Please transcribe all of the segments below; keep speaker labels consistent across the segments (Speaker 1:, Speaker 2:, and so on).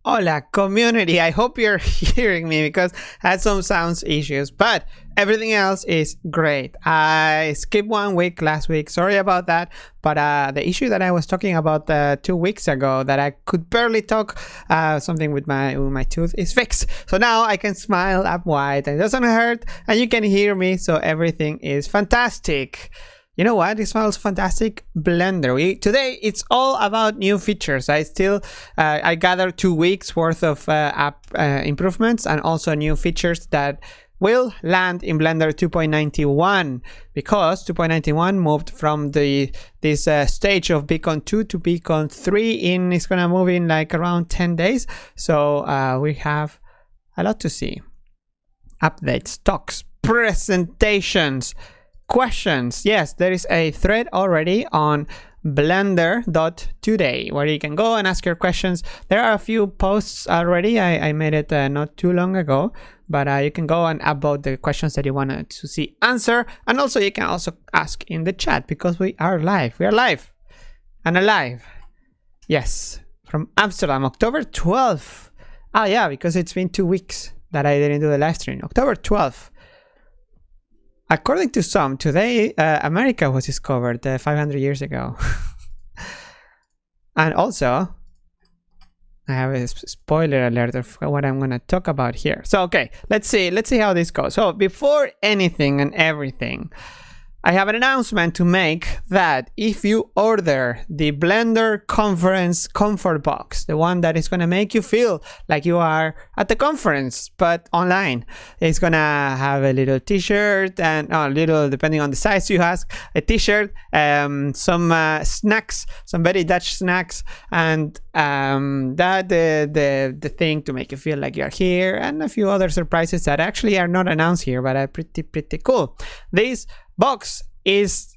Speaker 1: Hola community, I hope you're hearing me because I had some sounds issues, but everything else is great. I skipped 1 week last week, sorry about that, but the issue that I was talking about 2 weeks ago that I could barely talk, something with my tooth is fixed. So now I can smile up wide and it doesn't hurt and you can hear me, so everything is fantastic. You know what? It smells fantastic. Blender. Today it's all about new features. I gathered 2 weeks worth of app improvements and also new features that will land in Blender 2.91 because 2.91 moved from this stage of Beacon 2 to Beacon 3 it's gonna move in like around 10 days. So we have a lot to see. Updates, talks, presentations, questions. Yes, there is a thread already on Blender.Today where you can go and ask your questions. There are a few posts already. I made it not too long ago, but you can go and upvote the questions that you wanted to see answer, and also you can also ask in the chat because we are live. We are live and alive. Yes, from Amsterdam, October 12th. Oh yeah, because it's been 2 weeks that I didn't do the live stream. October 12th. According to some, today America was discovered 500 years ago. And also, I have a spoiler alert of what I'm going to talk about here. So, okay, let's see how this goes. So, before anything and everything, I have an announcement to make that if you order the Blender Conference Comfort Box, the one that is going to make you feel like you are at the conference, but online, it's going to have a little t-shirt and a little, depending on the size you ask, a t-shirt, some snacks, some very Dutch snacks, and the thing to make you feel like you're here, and a few other surprises that actually are not announced here, but are pretty cool. This box is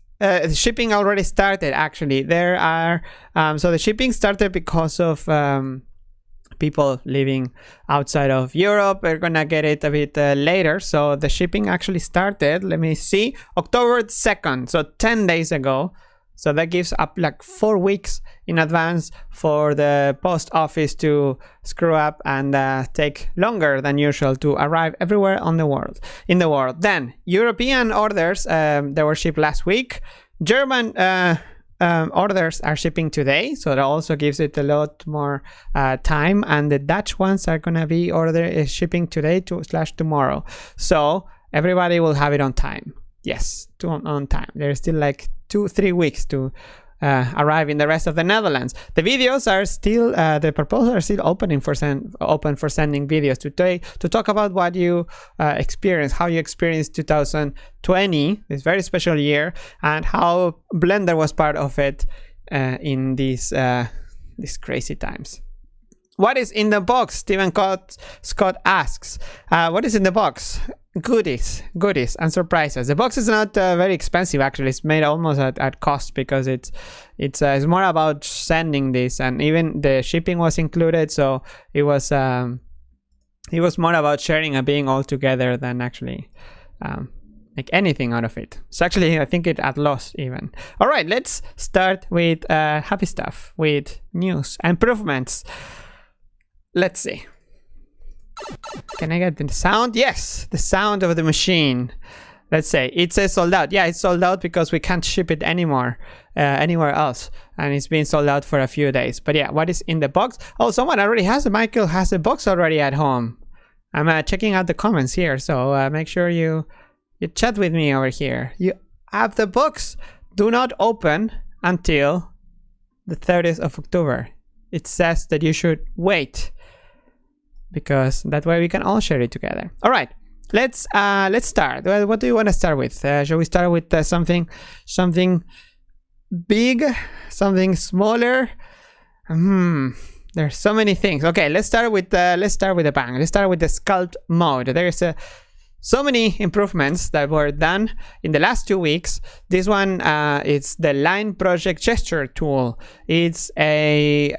Speaker 1: shipping already started. Actually, there are so the shipping started because of people living outside of Europe. We're gonna get it a bit later, so the shipping actually started, let me see, October 2nd, so 10 days ago. So that gives up like 4 weeks in advance for the post office to screw up and take longer than usual to arrive everywhere in the world. Then European orders, they were shipped last week. German orders are shipping today, so that also gives it a lot more time. And the Dutch ones are gonna be shipping today / tomorrow. So everybody will have it on time. Yes, on time. There's still like 2-3 weeks to arrive in the rest of the Netherlands. The videos are still, the proposals are still open for sending videos today to talk about what you experienced, how you experienced 2020, this very special year, and how Blender was part of it in these crazy times. What is in the box? Stephen Scott asks. What is in the box? Goodies and surprises. The box is not very expensive, actually. It's made almost at cost because it's more about sending this, and even the shipping was included, so it was more about sharing and being all together than actually make anything out of it. So actually, I think it at loss even. All right, let's start with happy stuff, with news, improvements. Let's see. Can I get the sound? Yes, the sound of the machine. Let's say it says sold out. Yeah, it's sold out because we can't ship it anymore anywhere else, and it's been sold out for a few days. But yeah, what is in the box? Oh, someone already has it. Michael has a box already at home. I'm checking out the comments here, so make sure you chat with me over here. You have the box. Do not open until the 30th of October. It says that you should wait, because that way we can all share it together. All right, let's start. What do you want to start with? Shall we start with something big, something smaller? There's so many things. Okay, let's start with a bang. Let's start with the sculpt mode. There's so many improvements that were done in the last 2 weeks. This one is the line project gesture tool. It's a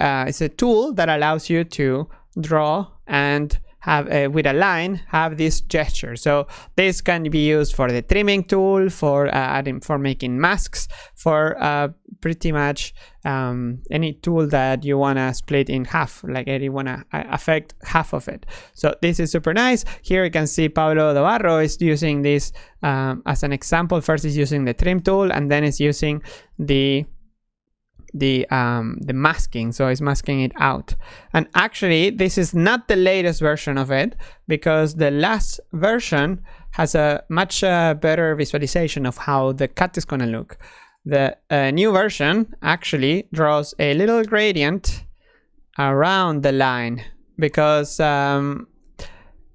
Speaker 1: tool that allows you to draw and have with a line have this gesture. So this can be used for the trimming tool, for adding, for making masks, for pretty much any tool that you want to split in half, like you want to affect half of it. So this is super nice. Here you can see Pablo Navarro is using this as an example. First is using the trim tool, and then is using the masking, so it's masking it out. And actually this is not the latest version of it, because the last version has a much better visualization of how the cut is going to look. The new version actually draws a little gradient around the line, because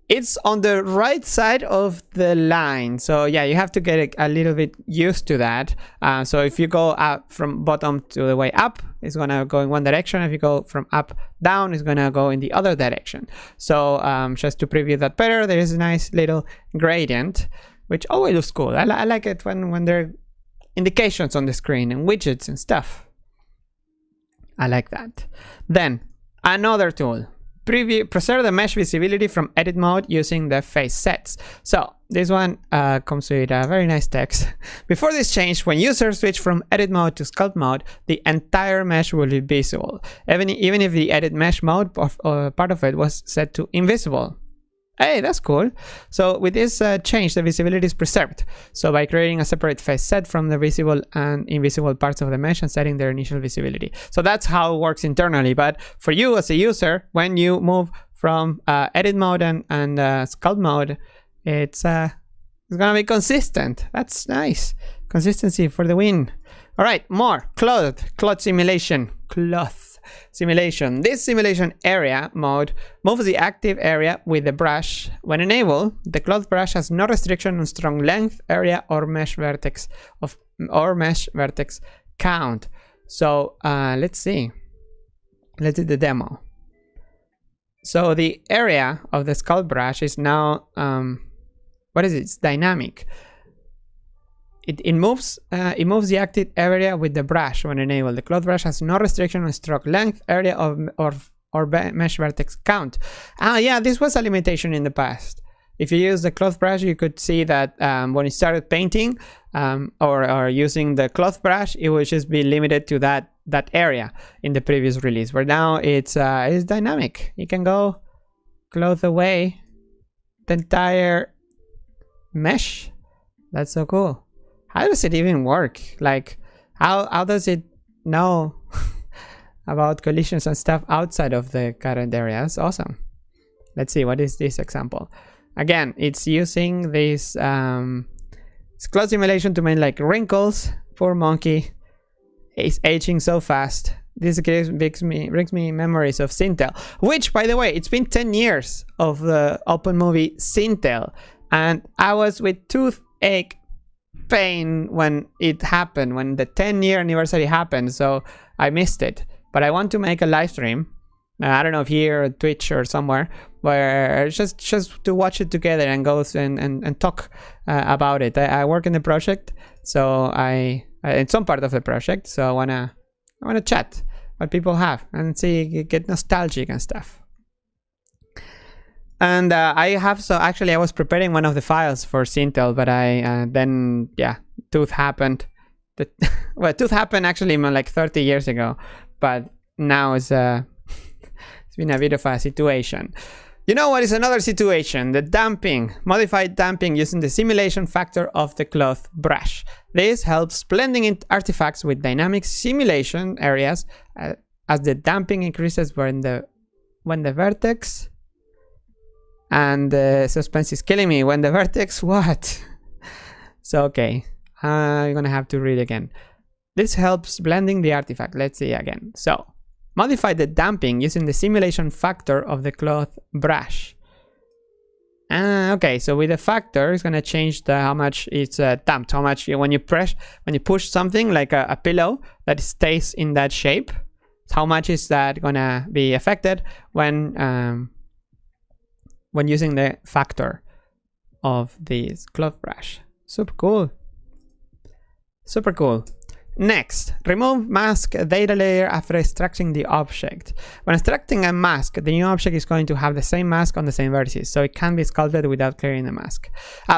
Speaker 1: it's on the right side of the line. So yeah, you have to get a little bit used to that. So if you go up from bottom to the way up, it's gonna go in one direction. If you go from up down, it's gonna go in the other direction. So just to preview that better, there is a nice little gradient, which always looks cool. I like it when there are indications on the screen and widgets and stuff. I like that. Then another tool. Preserve the mesh visibility from edit mode using the face sets. So this one comes with a very nice text. Before this change, when users switch from edit mode to sculpt mode, the entire mesh will be visible, even if the edit mesh mode part of it was set to invisible. Hey, that's cool. So with this change, the visibility is preserved. So by creating a separate face set from the visible and invisible parts of the mesh and setting their initial visibility. So that's how it works internally. But for you as a user, when you move from edit mode and sculpt mode, it's gonna be consistent. That's nice. Consistency for the win. All right, more cloth simulation. This simulation area mode moves the active area with the brush. When enabled, the cloth brush has no restriction on strong length, area, or mesh vertex count. So let's see. Let's do the demo. So the area of the sculpt brush is now what is it? It's dynamic. It moves the active area with the brush when enabled. The cloth brush has no restriction on stroke length, area, or mesh vertex count. Yeah, this was a limitation in the past. If you use the cloth brush, you could see that when you started painting or using the cloth brush, it would just be limited to that area in the previous release. Where now it's dynamic. You can go cloth away the entire mesh. That's so cool. How does it even work? Like, how does it know about collisions and stuff outside of the current area? That's awesome. Let's see, what is this example? Again, it's using this cloth simulation to make like wrinkles. Poor monkey. It's aging so fast. This brings me memories of Sintel, which, by the way, it's been 10 years of the open movie Sintel, and I was with toothache pain when it happened, when the 10-year anniversary happened, so I missed it. But I want to make a live stream, I don't know if here, Twitch or somewhere, where just to watch it together and go and talk about it. I work in the project, so I in some part of the project, so I wanna chat what people have and see, get nostalgic and stuff. And I was preparing one of the files for Sintel, but then Tooth happened. Well, Tooth happened actually like 30 years ago, but now it's been a bit of a situation. You know what is another situation? The damping, modified damping using the simulation factor of the cloth brush. This helps blending in artifacts with dynamic simulation areas as the damping increases when the vertex. And the suspense is killing me. When the vertex, what? So, okay. I'm gonna have to read again. This helps blending the artifact. Let's see again. So, modify the damping using the simulation factor of the cloth brush. Okay, so with the factor, it's gonna change how much it's damped. How much when you push something like a pillow that stays in that shape. How much is that gonna be affected when using the factor of this cloth brush. Super cool. Super cool. Next, remove mask data layer after extracting the object. When extracting a mask, the new object is going to have the same mask on the same vertices, so it can be sculpted without clearing the mask.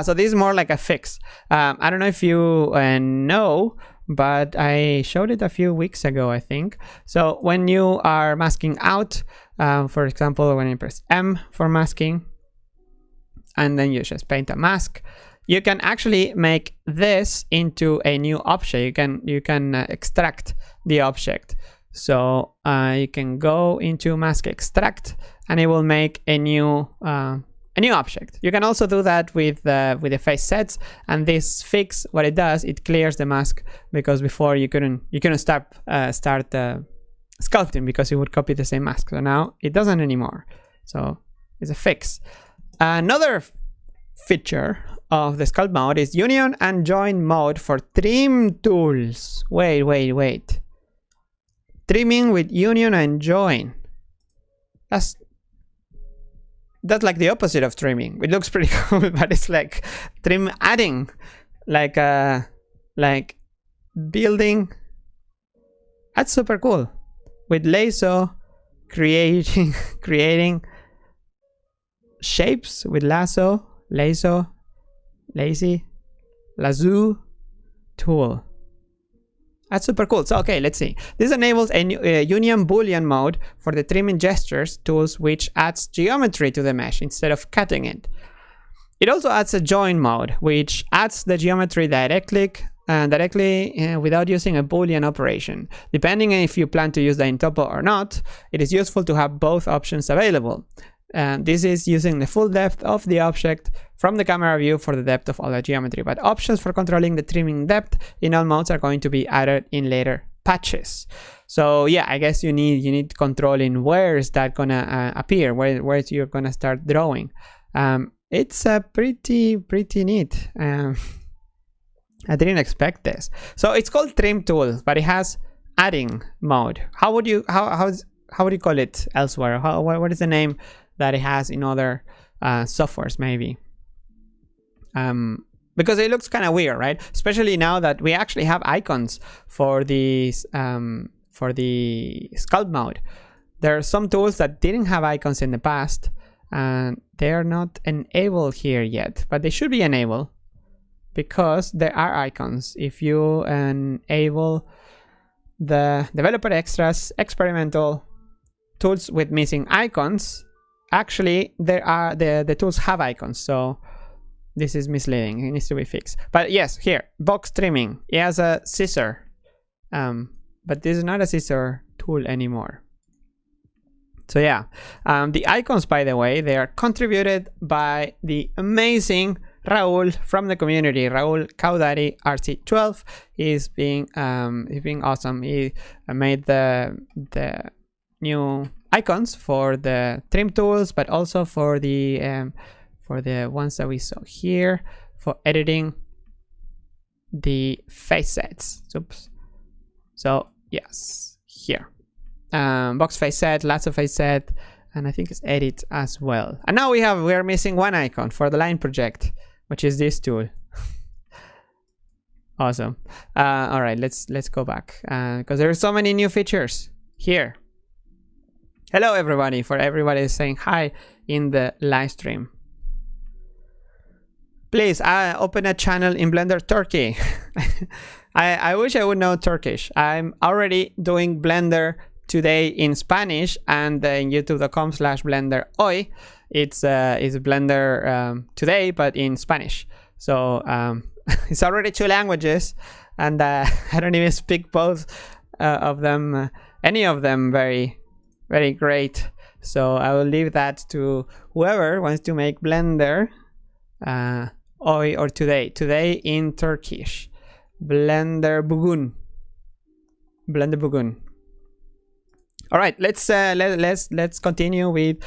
Speaker 1: So this is more like a fix. I don't know if you know, but I showed it a few weeks ago, I think. So when you are masking out, for example, when you press M for masking, and then you just paint a mask, you can actually make this into a new object. You can extract the object. So you can go into mask extract, and it will make a new object. You can also do that with the face sets, and this fix, what it does, it clears the mask, because before you couldn't start sculpting because it would copy the same mask. So now it doesn't anymore. So it's a fix. Another feature of the sculpt mode is union and join mode for trim tools. Wait. Trimming with union and join. That's like the opposite of trimming. It looks pretty cool, but it's like trim adding, like building. That's super cool. With lasso, creating shapes with lasso, lazy, lasso tool. That's super cool. So okay, let's see. This enables a union boolean mode for the trimming gestures tools, which adds geometry to the mesh instead of cutting it. It also adds a join mode, which adds the geometry directly without using a boolean operation. Depending on if you plan to use the interpol or not, it is useful to have both options available. This is using the full depth of the object from the camera view for the depth of all the geometry, but options for controlling the trimming depth in all modes are going to be added in later patches. So yeah, I guess you need control in where is that gonna appear, where you're gonna start drawing. It's pretty neat. I didn't expect this. So it's called trim tool, but it has adding mode. How would you call it elsewhere? What is the name that it has in other softwares, maybe? Because it looks kind of weird, right? Especially now that we actually have icons for these for the sculpt mode. There are some tools that didn't have icons in the past, and they are not enabled here yet, but they should be enabled because there are icons. If you enable the developer extras experimental tools with missing icons, actually there are the tools have icons, so this is misleading. It needs to be fixed. But yes, here, box trimming, it has a scissor, but this is not a scissor tool anymore. So yeah, the icons, by the way, they are contributed by the amazing Raul from the community. Raul Caudari RC12 is being awesome. He made the new icons for the trim tools, but also for the ones that we saw here for editing the face sets. Oops. So yes, here, box face set, lasso face set, and I think it's edit as well. And now we are missing one icon for the line project, which is this tool. Awesome. All right, let's go back because there are so many new features here. Hello everybody, for everybody saying hi in the live stream. Please open a channel in Blender Turkey. I wish I would know Turkish. I'm already doing BlenderToday in Spanish, and in youtube.com/BlenderHoy. It's Blender Today, but in Spanish. So it's already 2 languages, and I don't even speak both of them, any of them very great. So I will leave that to whoever wants to make Blender Oy or today in Turkish. Blender Bugün. All right, let's continue with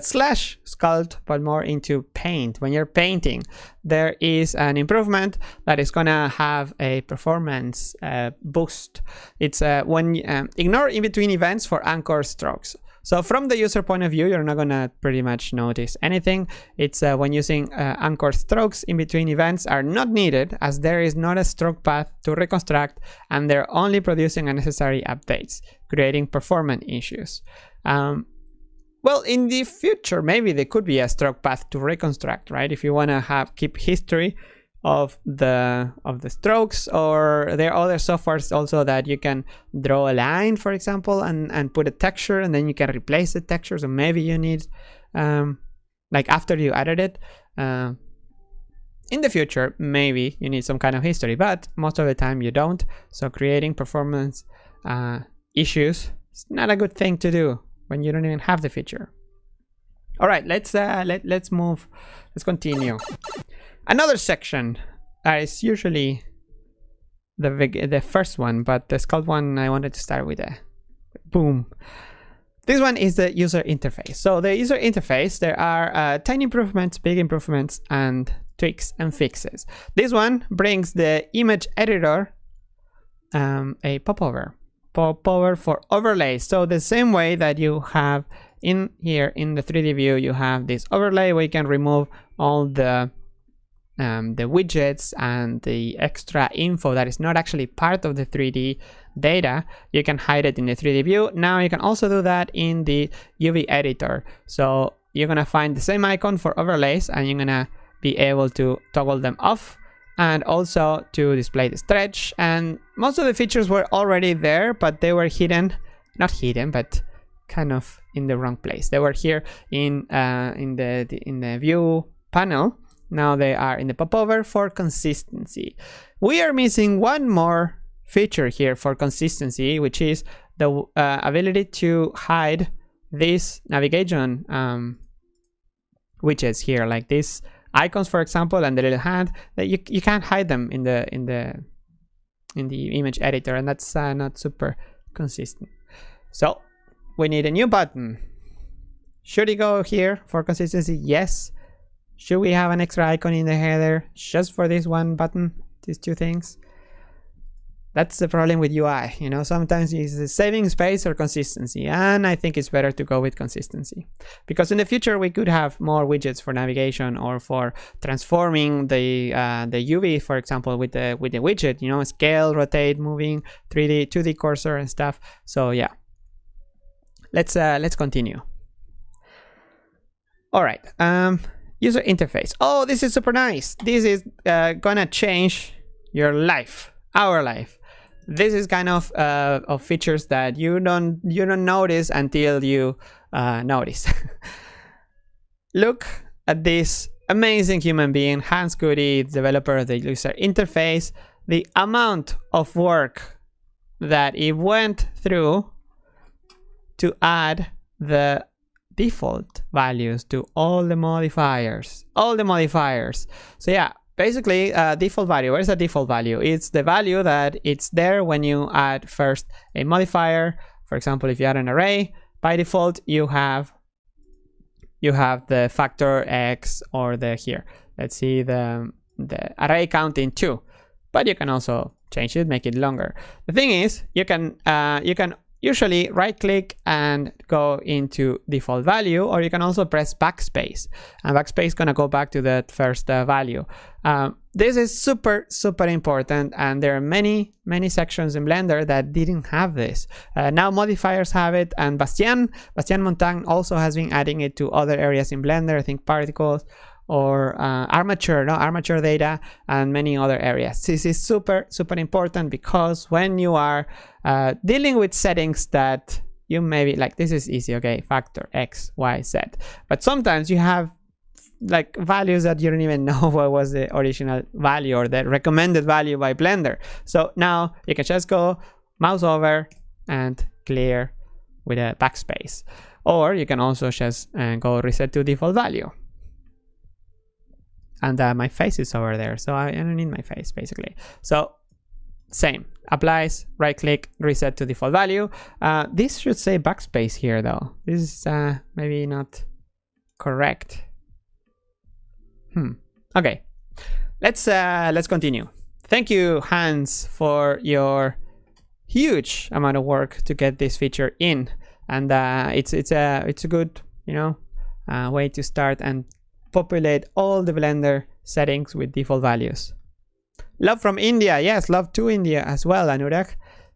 Speaker 1: slash sculpt, but more into paint. When you're painting, there is an improvement that is gonna have a performance boost. It's when ignore in between events for anchor strokes. So from the user point of view, you're not gonna pretty much notice anything. It's when using anchor strokes in between events are not needed, as there is not a stroke path to reconstruct, and they're only producing unnecessary updates, creating performance issues. Well, in the future, maybe there could be a stroke path to reconstruct, right? If you want to keep history of the strokes, or there are other softwares also that you can draw a line, for example, and put a texture, and then you can replace the texture. So maybe you need, like after you added it, in the future, maybe you need some kind of history, but most of the time you don't. So creating performance issues is not a good thing to do when you don't even have the feature. All right, let's move. Let's continue. Another section is usually the first one, but the sculpt one I wanted to start with a boom. This one is the user interface. So the user interface, there are tiny improvements, big improvements, and tweaks and fixes. This one brings the image editor a popover for overlays. So the same way that you have in here in the 3D view, you have this overlay where you can remove all the widgets and the extra info that is not actually part of the 3D data. You can hide it in the 3D view. Now you can also do that in the UV editor. So you're gonna find the same icon for overlays, and you're gonna be able to toggle them off, and also to display the stretch. And most of the features were already there, but they were hidden, not hidden, but kind of in the wrong place. They were here in the view panel. Now they are in the popover for consistency. We are missing one more feature here for consistency, which is the ability to hide these navigation widgets here, like these icons, for example, and the little hand. That you can't hide them in the image editor, and that's not super consistent. So we need a new button. Should it go here for consistency? Yes. Should we have an extra icon in the header just for this one button, these two things? That's the problem with UI, you know, sometimes it's saving space or consistency, and I think it's better to go with consistency, because in the future we could have more widgets for navigation or for transforming the UV, for example, with the widget, you know, scale, rotate, moving, 3D, 2D cursor and stuff. So yeah, let's continue. All right, user interface. Oh, this is super nice. This is gonna change your life, our life. This is kind of features that you don't notice until you notice. Look at this amazing human being, Hans Goody, developer of the user interface. The amount of work that it went through to add the default values to all the modifiers. So yeah. Basically, default value. Where's the default value? It's the value that it's there when you add first a modifier. For example, if you add an array, by default you have the factor x, or the here. Let's see the array count in 2, but you can also change it, make it longer. The thing is, you can usually right-click and go into default value, or you can also press backspace, and backspace is gonna go back to that first value. This is super important, and there are many sections in Blender that didn't have this. Now modifiers have it, and Bastien Montagne also has been adding it to other areas in Blender. I think particles or armature data, and many other areas. This is super important, because when you are dealing with settings that you maybe like, this is easy, okay, factor x, y, z, but sometimes you have like values that you don't even know what was the original value or the recommended value by Blender. So now you can just go mouse over and clear with a backspace, or you can also just go reset to default value. And my face is over there, so I don't need my face basically. So same, applies, right click, reset to default value. This should say backspace here though. This is maybe not correct. Okay, let's continue. Thank you, Hans, for your huge amount of work to get this feature in. and it's a good, you know, way to start and populate all the Blender settings with default values. Love from India. Yes, love to India as well, Anurag.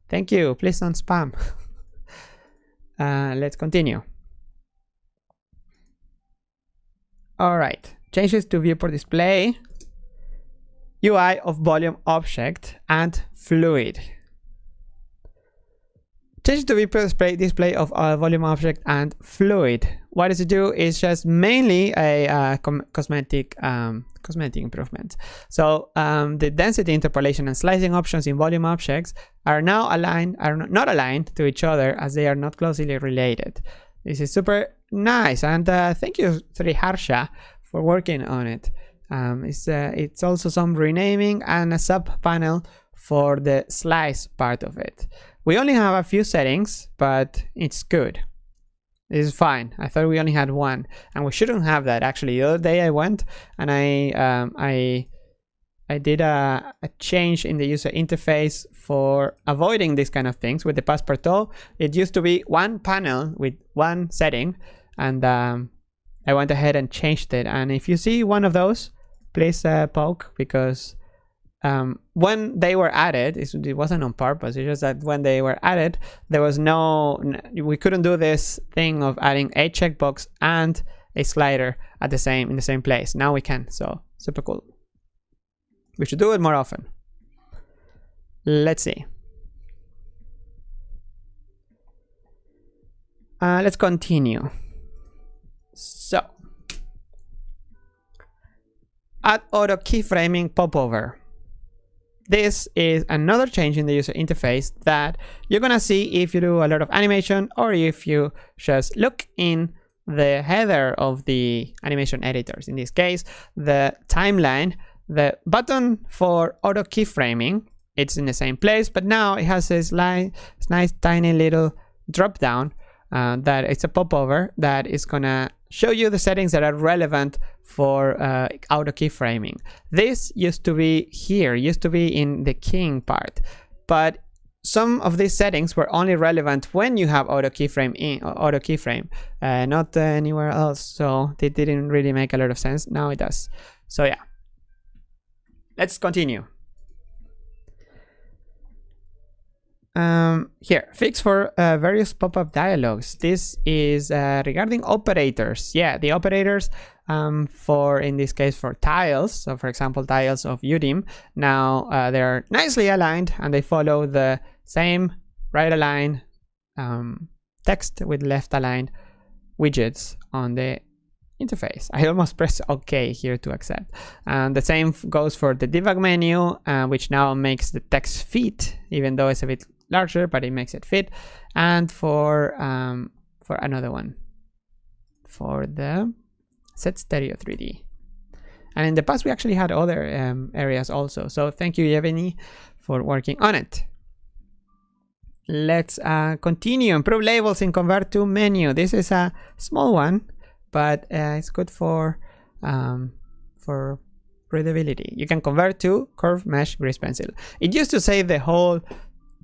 Speaker 1: Thank you. Please don't spam. Let's continue. All right. Changes to viewport display, UI of volume object, and fluid. Changes to viewport display of volume object and fluid. What does it do? It's just mainly a cosmetic improvement. So the density, interpolation, and slicing options in volume objects are now not aligned to each other, as they are not closely related. This is super nice, and thank you, Harsha, for working on it. It's also some renaming and a sub panel for the slice part of it. We only have a few settings, but it's good. This is fine. I thought we only had one, and we shouldn't have that. Actually, the other day I went and I did a change in the user interface for avoiding these kind of things with the Passepartout. It used to be one panel with one setting, and I went ahead and changed it. And if you see one of those, please poke, because when they were added, it wasn't on purpose. It's just that when they were added, there was we couldn't do this thing of adding a checkbox and a slider in the same place. Now we can, so super cool. We should do it more often. Let's see. Let's continue. So, add auto keyframing popover. This is another change in the user interface that you're gonna see if you do a lot of animation, or if you just look in the header of the animation editors. In this case, the timeline, the button for auto keyframing, it's in the same place, but now it has this nice tiny little drop down that it's a popover that is gonna show you the settings that are relevant for auto keyframing. This used to be here, used to be in the keying part, but some of these settings were only relevant when you have auto keyframe, not anywhere else. So they didn't really make a lot of sense. Now it does. So yeah, let's continue. Here, fix for various pop-up dialogues. This is regarding operators. Yeah, the operators in this case for tiles. So for example, tiles of UDIM. Now they're nicely aligned and they follow the same right aligned text with left aligned widgets on the interface. I almost pressed OK here to accept. And the same goes for the debug menu, which now makes the text fit, even though it's a bit larger, but it makes it fit. And for another one, for the set stereo 3D. And in the past we actually had other areas also. So thank you, Yevgeny, for working on it. Let's continue. Improve labels in convert to menu. This is a small one, but it's good for readability. You can convert to curve mesh grease pencil. It used to say the whole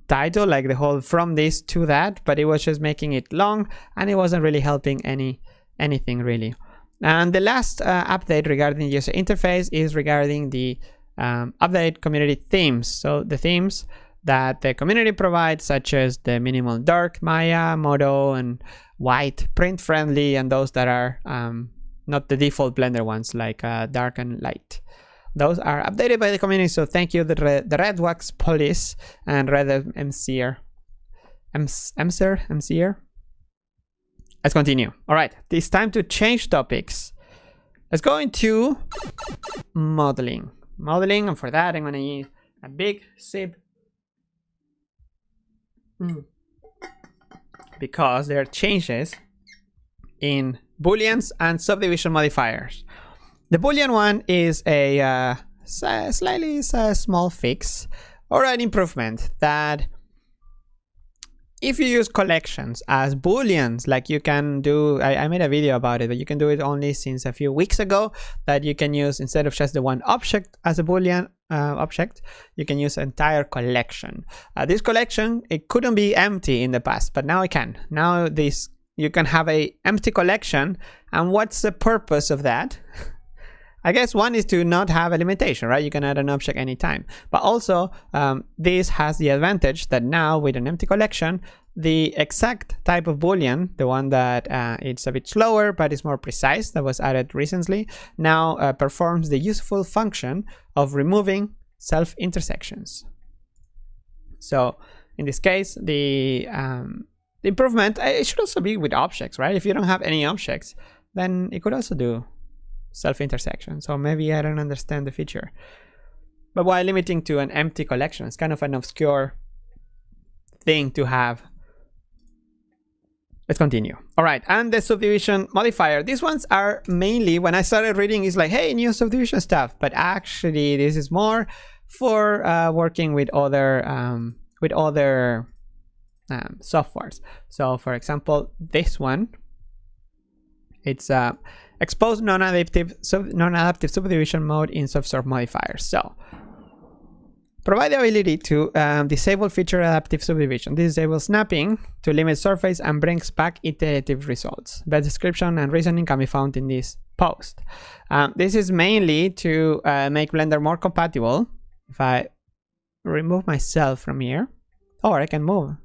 Speaker 1: title, like the whole from this to that, but it was just making it long and it wasn't really helping anything really. And the last update regarding user interface is regarding the update community themes. So the themes that the community provides, such as the minimal dark, Maya, Modo, and white, print friendly, and those that are not the default Blender ones, like dark and light. Those are updated by the community, so thank you, the Red Wax Police and Red MCR. Let's continue. All right, it's time to change topics. Let's go into modeling. And for that, I'm gonna use a big sip. Because there are changes in Booleans and subdivision modifiers. The Boolean one is a slightly small fix or an improvement that if you use collections as booleans, like you can do, I made a video about it, but you can do it only since a few weeks ago, that you can use, instead of just the one object as a boolean object, you can use an entire collection. This collection, it couldn't be empty in the past, but now it can. Now this, you can have a empty collection. And what's the purpose of that? I guess one is to not have a limitation, right? You can add an object anytime. But also, this has the advantage that now with an empty collection, the exact type of boolean, the one that it's a bit slower but is more precise, that was added recently, now performs the useful function of removing self-intersections. So in this case, the improvement, it should also be with objects, right? If you don't have any objects, then it could also do self-intersection. So maybe I don't understand the feature. But while limiting to an empty collection, it's kind of an obscure thing to have. Let's continue. All right, and the subdivision modifier. These ones are mainly, when I started reading, it's like, hey, new subdivision stuff. But actually, this is more for working with other softwares. So, for example, this one, it's expose non-adaptive subdivision mode in subsurf modifiers. So provide the ability to disable feature adaptive subdivision. This disables snapping to limit surface and brings back iterative results. The description and reasoning can be found in this post. This is mainly to make Blender more compatible. If I remove myself from here, or I can move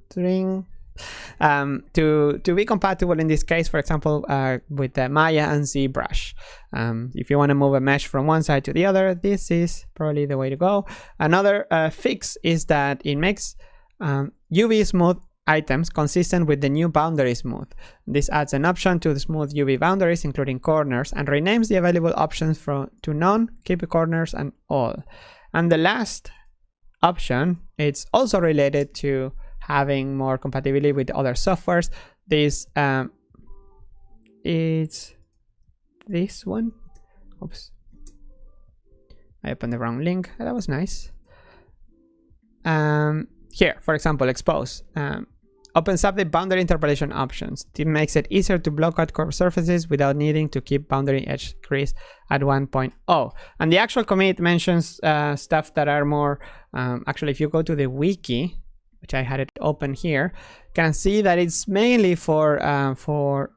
Speaker 1: to be compatible in this case, for example, with the Maya and ZBrush. If you want to move a mesh from one side to the other, this is probably the way to go. Another fix is that it makes UV smooth items consistent with the new boundary smooth. This adds an option to the smooth UV boundaries, including corners, and renames the available options to none, keep corners, and all. And the last option, it's also related to having more compatibility with other softwares. This it's this one. Oops, I opened the wrong link. That was nice. Here, for example, expose opens up the boundary interpolation options. It makes it easier to block out curved surfaces without needing to keep boundary edge crease at 1.0. And the actual commit mentions stuff that are more actually, if you go to the wiki, which I had it open here, you can see that it's mainly for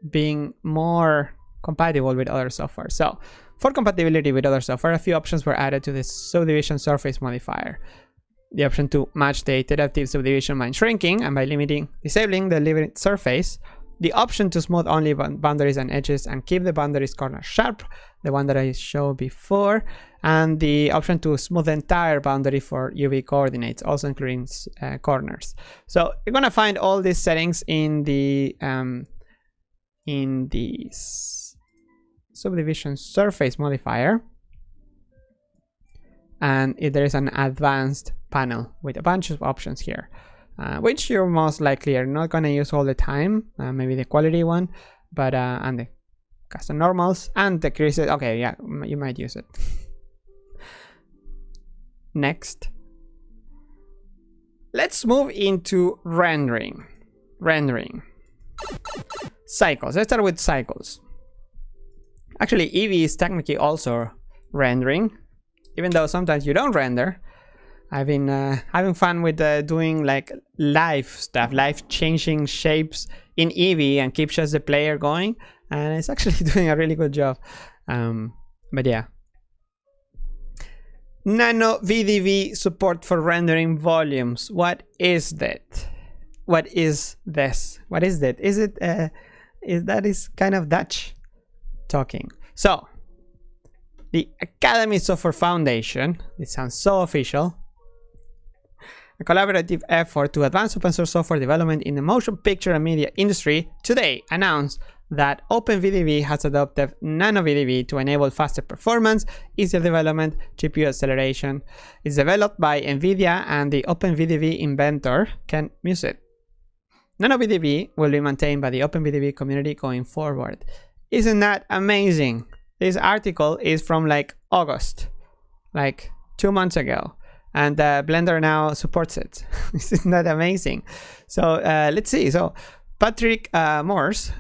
Speaker 1: being more compatible with other software. So for compatibility with other software, a few options were added to the subdivision surface modifier. The option to match the iterative subdivision by shrinking and by disabling the limit surface. The option to smooth only boundaries and edges and keep the boundaries corners sharp, the one that I showed before. And the option to smooth the entire boundary for UV coordinates, also including corners. So you're gonna find all these settings in the subdivision surface modifier. And there is an advanced panel with a bunch of options here, which you're most likely are not going to use all the time. Maybe the quality one, but and the custom normals and the creases. Okay, yeah, you might use it. Next, let's move into rendering. Cycles. Let's start with cycles. Actually, Eevee is technically also rendering, even though sometimes you don't render. I've been having fun with doing like live stuff, live changing shapes in Eevee, and keeps just the player going, and it's actually doing a really good job. But yeah. Nano VDV support for rendering volumes. What is that? What is this? What is that? Is it that is kind of Dutch talking. So the Academy Software Foundation, it sounds so official, a collaborative effort to advance open source software development in the motion picture and media industry, today announced that OpenVDV has adopted NanoVDV to enable faster performance, easier development, GPU acceleration. It's developed by NVIDIA and the OpenVDV inventor, Ken Muset. NanoVDV will be maintained by the OpenVDV community going forward. Isn't that amazing? This article is from like August, like 2 months ago. and Blender now supports it. Isn't that amazing? So let's see. So Patrick Morse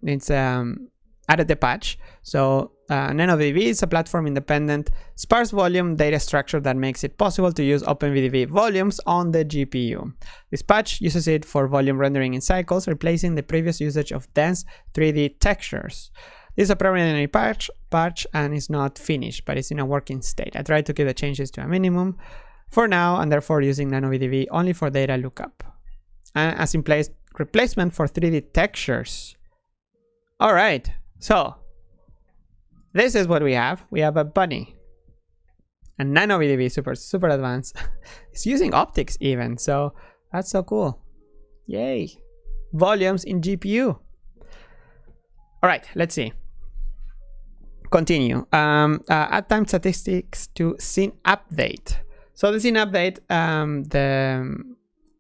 Speaker 1: it's added the patch. So NanoVDB is a platform-independent sparse volume data structure that makes it possible to use OpenVDB volumes on the GPU. This patch uses it for volume rendering in cycles, replacing the previous usage of dense 3D textures. This is a preliminary patch and is not finished, but it's in a working state. I tried to keep the changes to a minimum for now, and therefore using NanoVDB only for data lookup and as in place replacement for 3D textures. All right, so this is what we have. We have a bunny. And NanoVDB, super advanced. It's using optics even, so that's so cool. Yay. Volumes in GPU. All right, let's see. Continue. Add time statistics to scene update. So the scene update,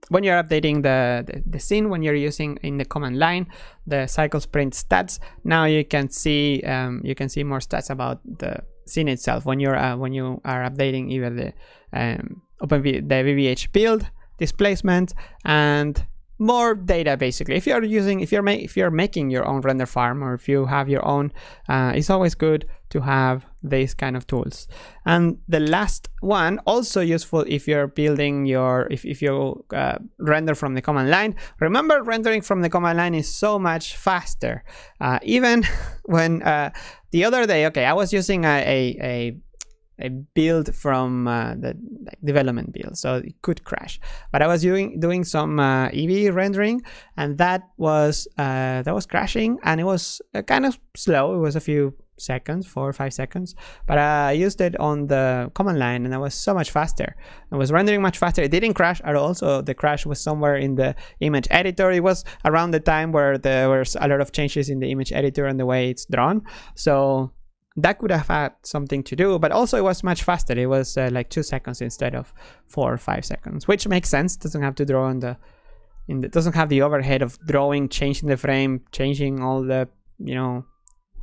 Speaker 1: when you're updating the scene, when you're using in the command line the cycles print stats, now you can see more stats about the scene itself when you are updating either the the VBH build, displacement, and more data. Basically, if you're making your own render farm, or if you have your own, it's always good to have these kind of tools. And the last one, also useful if you're building your if you render from the command line. Remember, rendering from the command line is so much faster. Even when the other day, okay, I was using a build from the development build, so it could crash, but I was doing some EV rendering, and that was crashing, and it was kind of slow. It was a few seconds, 4 or 5 seconds, but I used it on the command line, and it was so much faster. It was rendering much faster. It didn't crash at all, so the crash was somewhere in the image editor. It was around the time where there was a lot of changes in the image editor and the way it's drawn, so that could have had something to do, but also it was much faster. It was like 2 seconds instead of 4 or 5 seconds, which makes sense. Doesn't have to draw doesn't have the overhead of drawing, changing the frame, changing all the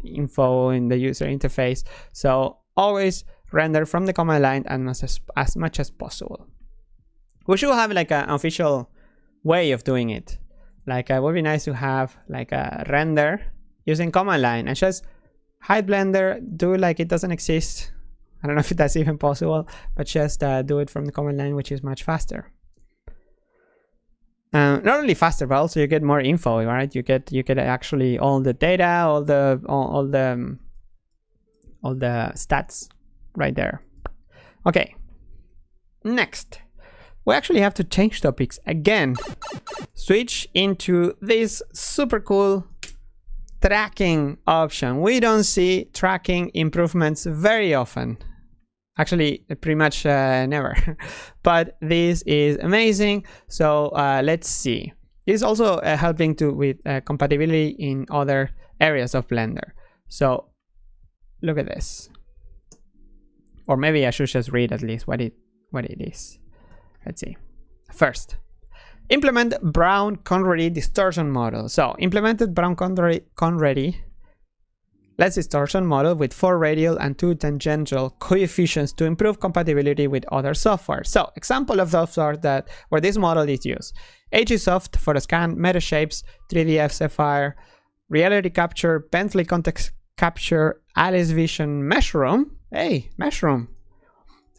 Speaker 1: info in the user interface. So always render from the command line and as much as possible. We should have like an official way of doing it. Like it would be nice to have like a render using command line and just hide Blender, do it like it doesn't exist. I don't know if that's even possible, but just do it from the command line, which is much faster. Not only faster, but also you get more info, right? You get actually all the data, all the stats right there. Okay. Next, we actually have to change topics again. Switch into this super cool tracking option. We don't see tracking improvements very often. Actually, pretty much never. But this is amazing. So let's see. This is also helping with compatibility in other areas of Blender. So look at this. Or maybe I should just read at least what it is. Let's see. First, implement Brown-Conrady distortion model. So implemented Brown-Conrady lets distortion model with 4 radial and 2 tangential coefficients to improve compatibility with other software. So example of those are where this model is used: AGSoft for the scan, Metashapes, 3ds Sapphire, Reality Capture, Bentley Context Capture, Alice Vision, Mushroom. Hey, Mushroom.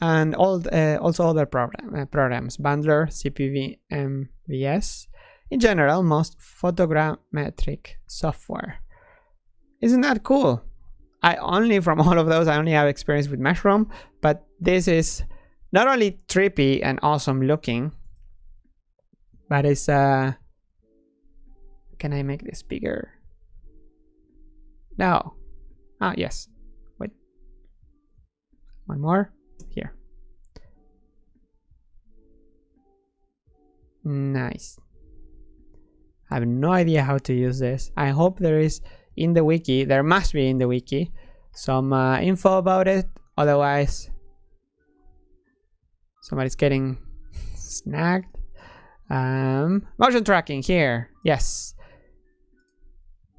Speaker 1: And also other programs, Bandler, CPV, MVS. In general, most photogrammetric software. Isn't that cool? From all of those, I only have experience with Mushroom, but this is not only trippy and awesome looking, but it's can I make this bigger? No. Ah, yes. Wait. One more. Here. Nice. I have no idea how to use this. I hope there is in the wiki, there must be in the wiki some info about it. Otherwise, somebody's getting snagged. Motion tracking here. Yes.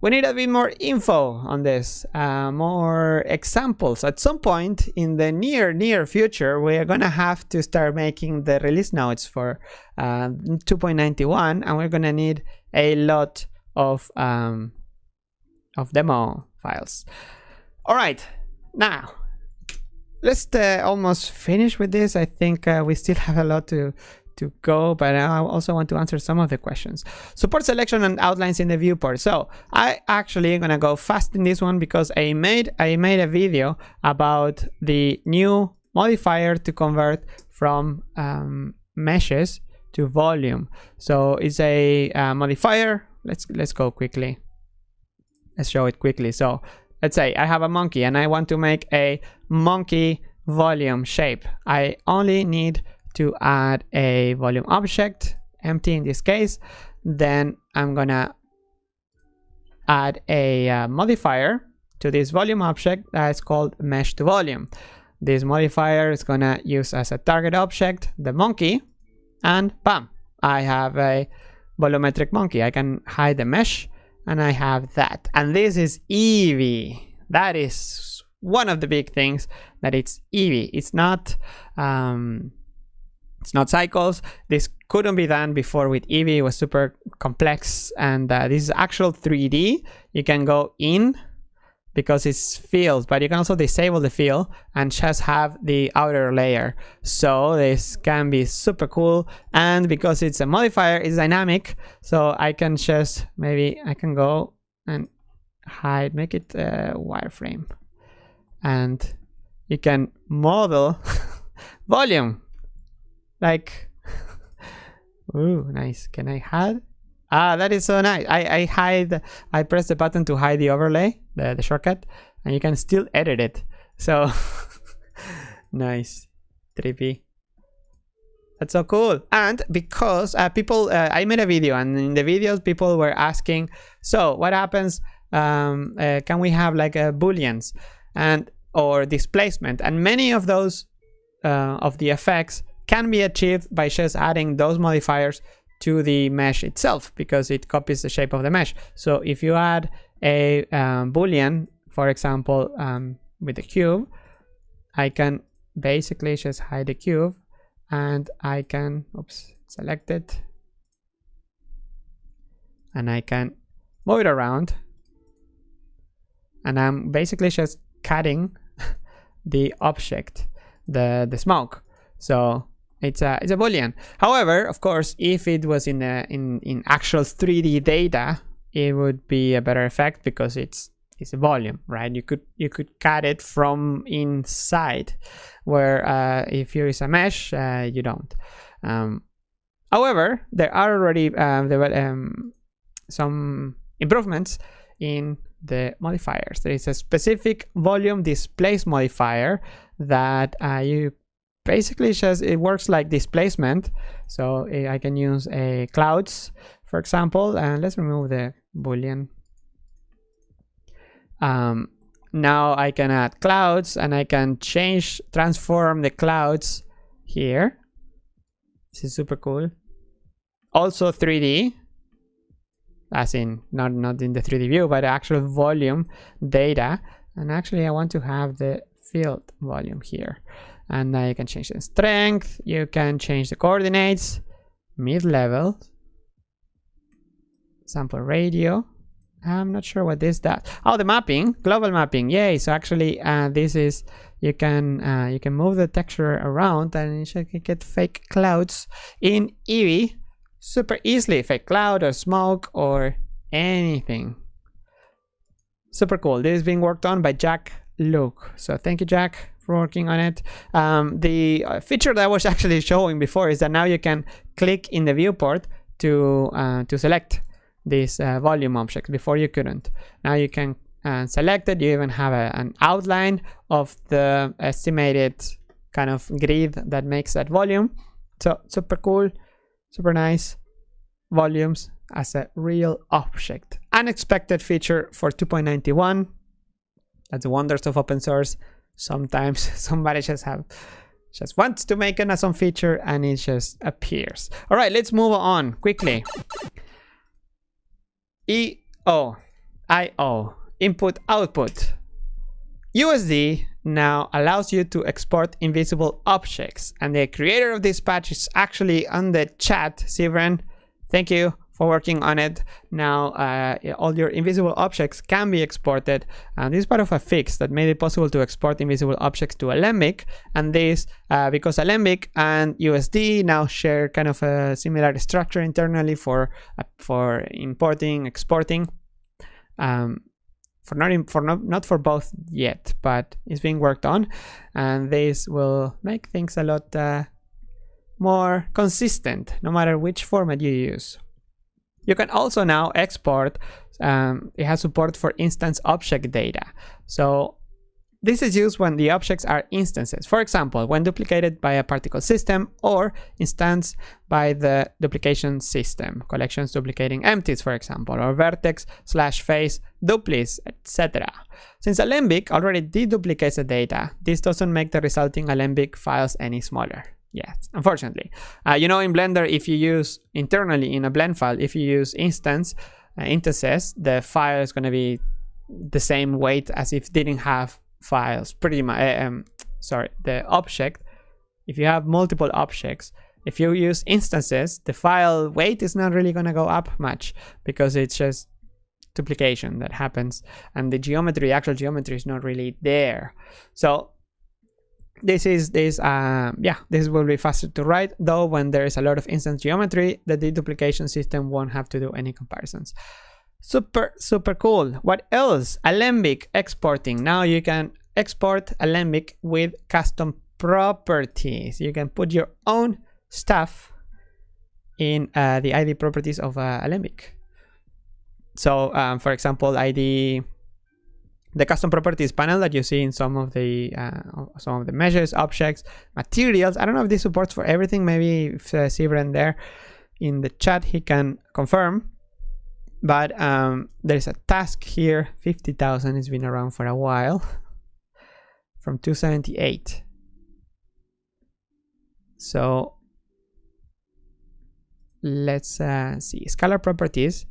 Speaker 1: we need a bit more info on this, more examples. At some point in the near future, we are gonna have to start making the release notes for 2.91, and we're gonna need a lot of demo files. All right, now let's almost finish with this. I think we still have a lot to go, but I also want to answer some of the questions. Support selection and outlines in the viewport. So I actually gonna go fast in this one because I made a video about the new modifier to convert from meshes to volume. So it's a modifier. Let's go quickly. Let's show it quickly. So let's say I have a monkey and I want to make a monkey volume shape. I only need to add a volume object, empty in this case. Then I'm gonna add a modifier to this volume object that's called mesh to volume. This modifier is gonna use as a target object the monkey, and bam, I have a volumetric monkey. I can hide the mesh and I have that. And this is easy. That is one of the big things, that it's easy. It's not cycles. This couldn't be done before with Eevee. It was super complex, and this is actual 3D. You can go in because it's fields, but you can also disable the field and just have the outer layer. So this can be super cool, and because it's a modifier, it's dynamic. So I can just, maybe I can go and hide, make it a wireframe, and you can model volume. Like, ooh, nice. Can I hide? Ah, that is so nice. I press the button to hide the overlay, the shortcut, and you can still edit it. So nice, trippy. That's so cool. And because people, I made a video, and in the videos people were asking, so what happens? Can we have like a Booleans or displacement? And many of those of the effects can be achieved by just adding those modifiers to the mesh itself, because it copies the shape of the mesh. So if you add a Boolean, for example, with the cube, I can basically just hide the cube, and I can, select it, and I can move it around, and I'm basically just cutting the object, the smoke. So it's a Boolean. However, of course, if it was in actual 3D data, it would be a better effect because it's a volume, right? You could cut it from inside, where if you use a mesh, you don't. However, there are already some improvements in the modifiers. There is a specific volume displace modifier that you basically it works like displacement. So I can use a clouds, for example, and let's remove the Boolean. Now I can add clouds, and I can transform the clouds here. This is super cool. Also 3D, as in not in the 3D view, but actual volume data. And actually I want to have the field volume here. And now you can change the strength, you can change the coordinates, mid-level, sample radio. I'm not sure what this does. Oh, the mapping, global mapping, yay! So actually, this is, you can move the texture around, and you can get fake clouds in Eevee super easily. Fake cloud or smoke or anything. Super cool. This is being worked on by Jack Luke. So thank you, Jack, for working on it. The feature that I was actually showing before is that now you can click in the viewport to select this volume object. Before you couldn't. Now you can select it. You even have an outline of the estimated kind of grid that makes that volume. So super cool, super nice. Volumes as a real object. Unexpected feature for 2.91. That's the wonders of open source. Sometimes somebody just wants to make an awesome feature and it just appears. All right, let's move on quickly. IO, input output. USD now allows you to export invisible objects, and the creator of this patch is actually on the chat. Sivren, thank you for working on it. Now all your invisible objects can be exported, and this is part of a fix that made it possible to export invisible objects to Alembic. And this because Alembic and USD now share kind of a similar structure internally for importing, exporting. Not for both yet, but it's being worked on, and this will make things a lot more consistent no matter which format you use. You can also now export, it has support for instance object data. So this is used when the objects are instances. For example, when duplicated by a particle system or instanced by the duplication system. Collections duplicating empties, for example, or vertex/face duplies, etc. Since Alembic already deduplicates the data, this doesn't make the resulting Alembic files any smaller. Yes, unfortunately. You know, in Blender, if you use internally in a blend file, if you use instances, the file is going to be the same weight as if it didn't have files. Pretty much. The object. If you have multiple objects, if you use instances, the file weight is not really going to go up much because it's just duplication that happens, and the geometry, actual geometry, is not really there. So this will be faster to write, though when there is a lot of instance geometry, the deduplication system won't have to do any comparisons. Super cool. What else? Alembic exporting. Now you can export Alembic with custom properties. You can put your own stuff in the ID properties of Alembic. So for example, the custom properties panel that you see in some of the measures, objects, materials. I don't know if this supports for everything. Maybe if Sivren there in the chat, he can confirm. But there's a task here, 50,000. It's been around for a while, from 278. So let's see. Scalar properties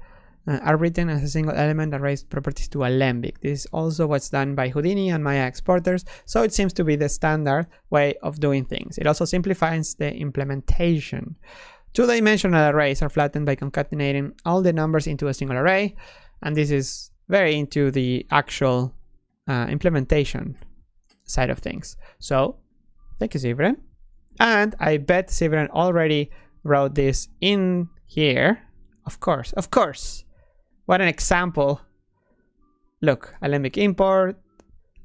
Speaker 1: are written as a single element that raise properties to Alembic. This is also what's done by Houdini and Maya exporters, so it seems to be the standard way of doing things. It also simplifies the implementation. Two-dimensional arrays are flattened by concatenating all the numbers into a single array, and this is very into the actual implementation side of things. So thank you, Sivren. And I bet Sivren already wrote this in here. Of course. What an example. Look, Alembic import,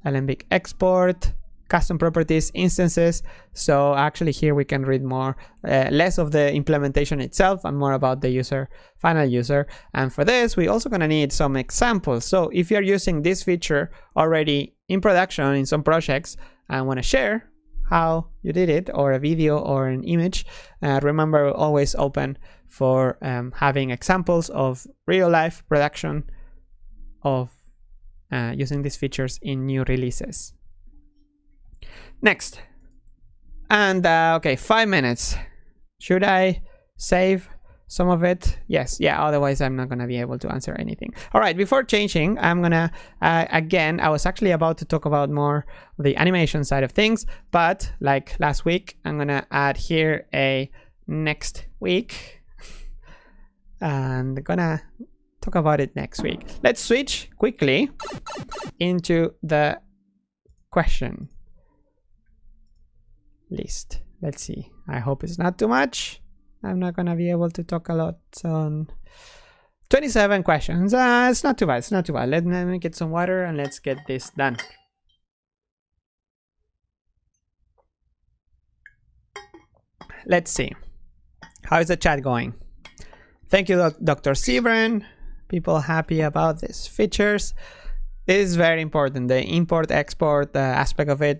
Speaker 1: Alembic export, custom properties, instances. So actually here we can read more, less of the implementation itself and more about the user, final user. And for this, we also gonna need some examples. So if you're using this feature already in production in some projects and wanna share how you did it, or a video or an image, remember, always open for having examples of real life production of using these features in new releases. Next, and okay, 5 minutes. Should I save some of it? Yes, yeah, otherwise I'm not gonna be able to answer anything. All right, before changing, I'm gonna again, I was actually about to talk about more the animation side of things, but like last week, I'm gonna add here a next week and gonna talk about it next week. Let's switch quickly into the question list. Let's see. I hope it's not too much. I'm not gonna be able to talk a lot on 27 questions. It's not too bad. It's not too bad. Let me get some water and let's get this done. Let's see. How is the chat going? Thank you, Dr. Sivren. People happy about these features. This is very important. The import-export aspect of it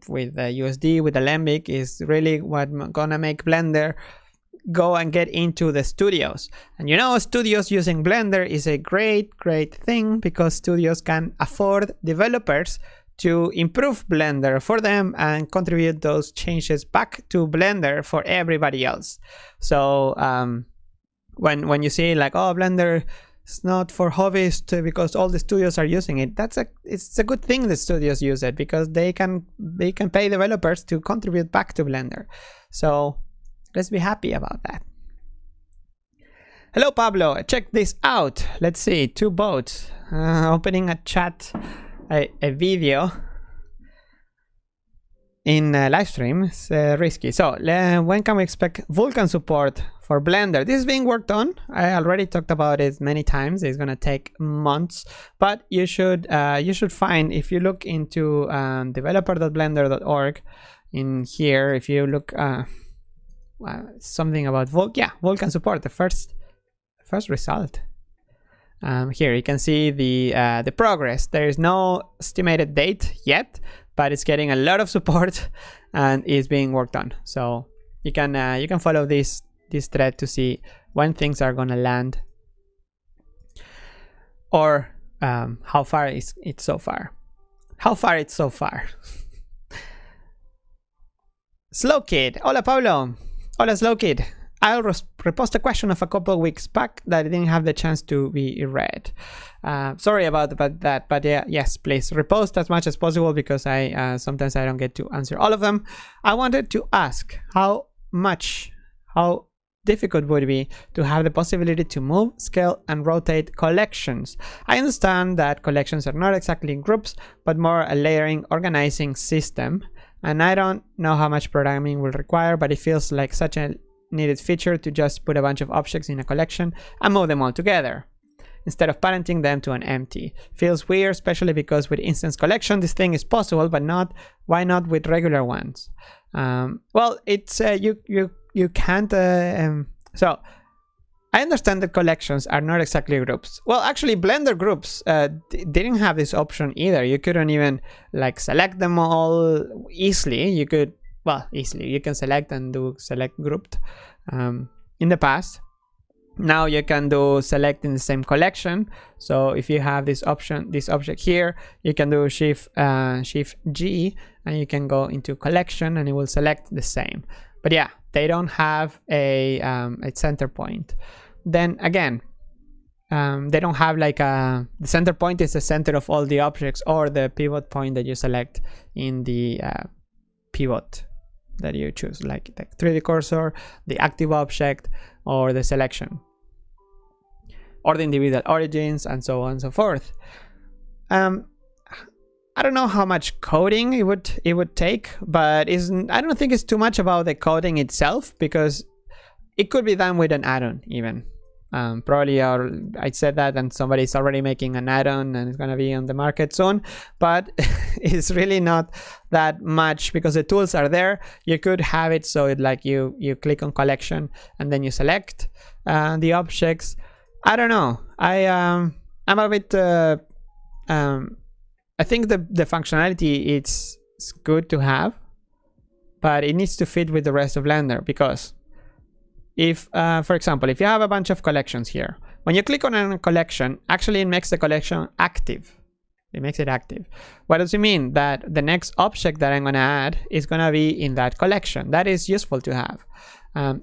Speaker 1: with USD, with Alembic, is really what gonna make Blender go and get into the studios. And you know, studios using Blender is a great thing, because studios can afford developers to improve Blender for them and contribute those changes back to Blender for everybody else. So when you see like, oh, Blender It's not for hobbyists because all the studios are using it. It's a good thing the studios use it because they can pay developers to contribute back to Blender. So let's be happy about that. Hello Pablo, check this out. Let's see, 2 boats. Opening a chat, a video in live stream is risky. So when can we expect Vulkan support for Blender? This is being worked on. I already talked about it many times. It's gonna take months, but you should find, if you look into developer.blender.org, in here, if you look something about Vulkan support, the first result. Here you can see the progress. There is no estimated date yet, but it's getting a lot of support and is being worked on. So you can follow this thread to see when things are gonna land, or how far it's so far. How far it's so far. Slow Kid, hola Pablo, hola Slow Kid. I'll repost a question of a couple of weeks back that I didn't have the chance to be read. Sorry about that, but yeah, yes, please repost as much as possible because sometimes I don't get to answer all of them. I wanted to ask how difficult would it be to have the possibility to move, scale, and rotate collections. I understand that collections are not exactly groups, but more a layering, organizing system. And I don't know how much programming will require, but it feels like such a needed feature to just put a bunch of objects in a collection and move them all together instead of parenting them to an empty. Feels weird, especially because with instance collection this thing is possible, but why not with regular ones? Well, it's you can't so I understand that collections are not exactly groups. Well, actually Blender groups didn't have this option either. You couldn't even like select them all easily. You could, well, easily you can select and do select grouped in the past. Now you can do select in the same collection. So if you have this option, this object here, you can do shift G and you can go into collection and it will select the same. But yeah, they don't have a center point. Then again, they don't have like the center point is the center of all the objects, or the pivot point that you select in the pivot that you choose, like the 3D cursor, the active object, or the selection, or the individual origins, and so on and so forth. I don't know how much coding it would take, but I don't think it's too much about the coding itself, because it could be done with an add-on even. Probably I said that and somebody's already making an add-on and it's gonna be on the market soon, but it's really not that much because the tools are there. You could have it so it like you click on collection and then you select the objects. I don't know. I'm a bit I think the functionality it's good to have, but it needs to fit with the rest of Blender, because if, for example, if you have a bunch of collections here, when you click on a collection, actually it makes the collection active. It makes it active. What does it mean? That the next object that I'm going to add is going to be in that collection. That is useful to have.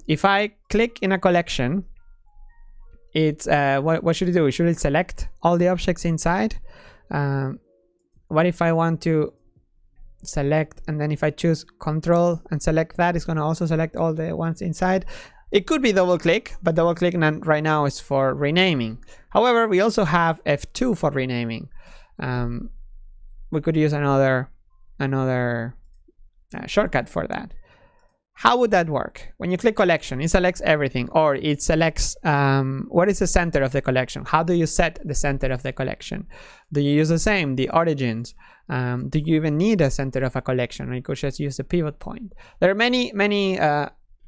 Speaker 1: If I click in a collection, it's what should it do? Should it select all the objects inside? What if I want to select, and then if I choose control and select that, it's going to also select all the ones inside. It could be double click, but double click right now is for renaming. However, we also have F2 for renaming. We could use another shortcut for that. How would that work? When you click collection, it selects everything, or it selects what is the center of the collection. How do you set the center of the collection? Do you use the same, the origins? Do you even need a center of a collection, or you could just use the pivot point? There are many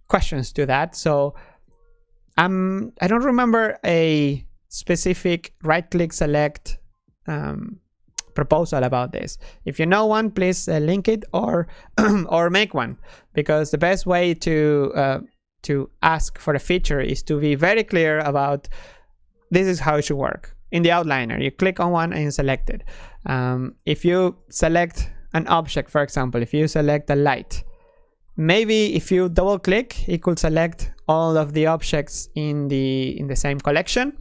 Speaker 1: questions to that. So I don't remember a specific right-click select proposal about this. If you know one, please link it or or make one, because the best way to ask for a feature is to be very clear about this is how it should work. In the outliner, you click on one and you select it. If you select an object, for example, if you select a light, maybe if you double click, it could select all of the objects in the same collection.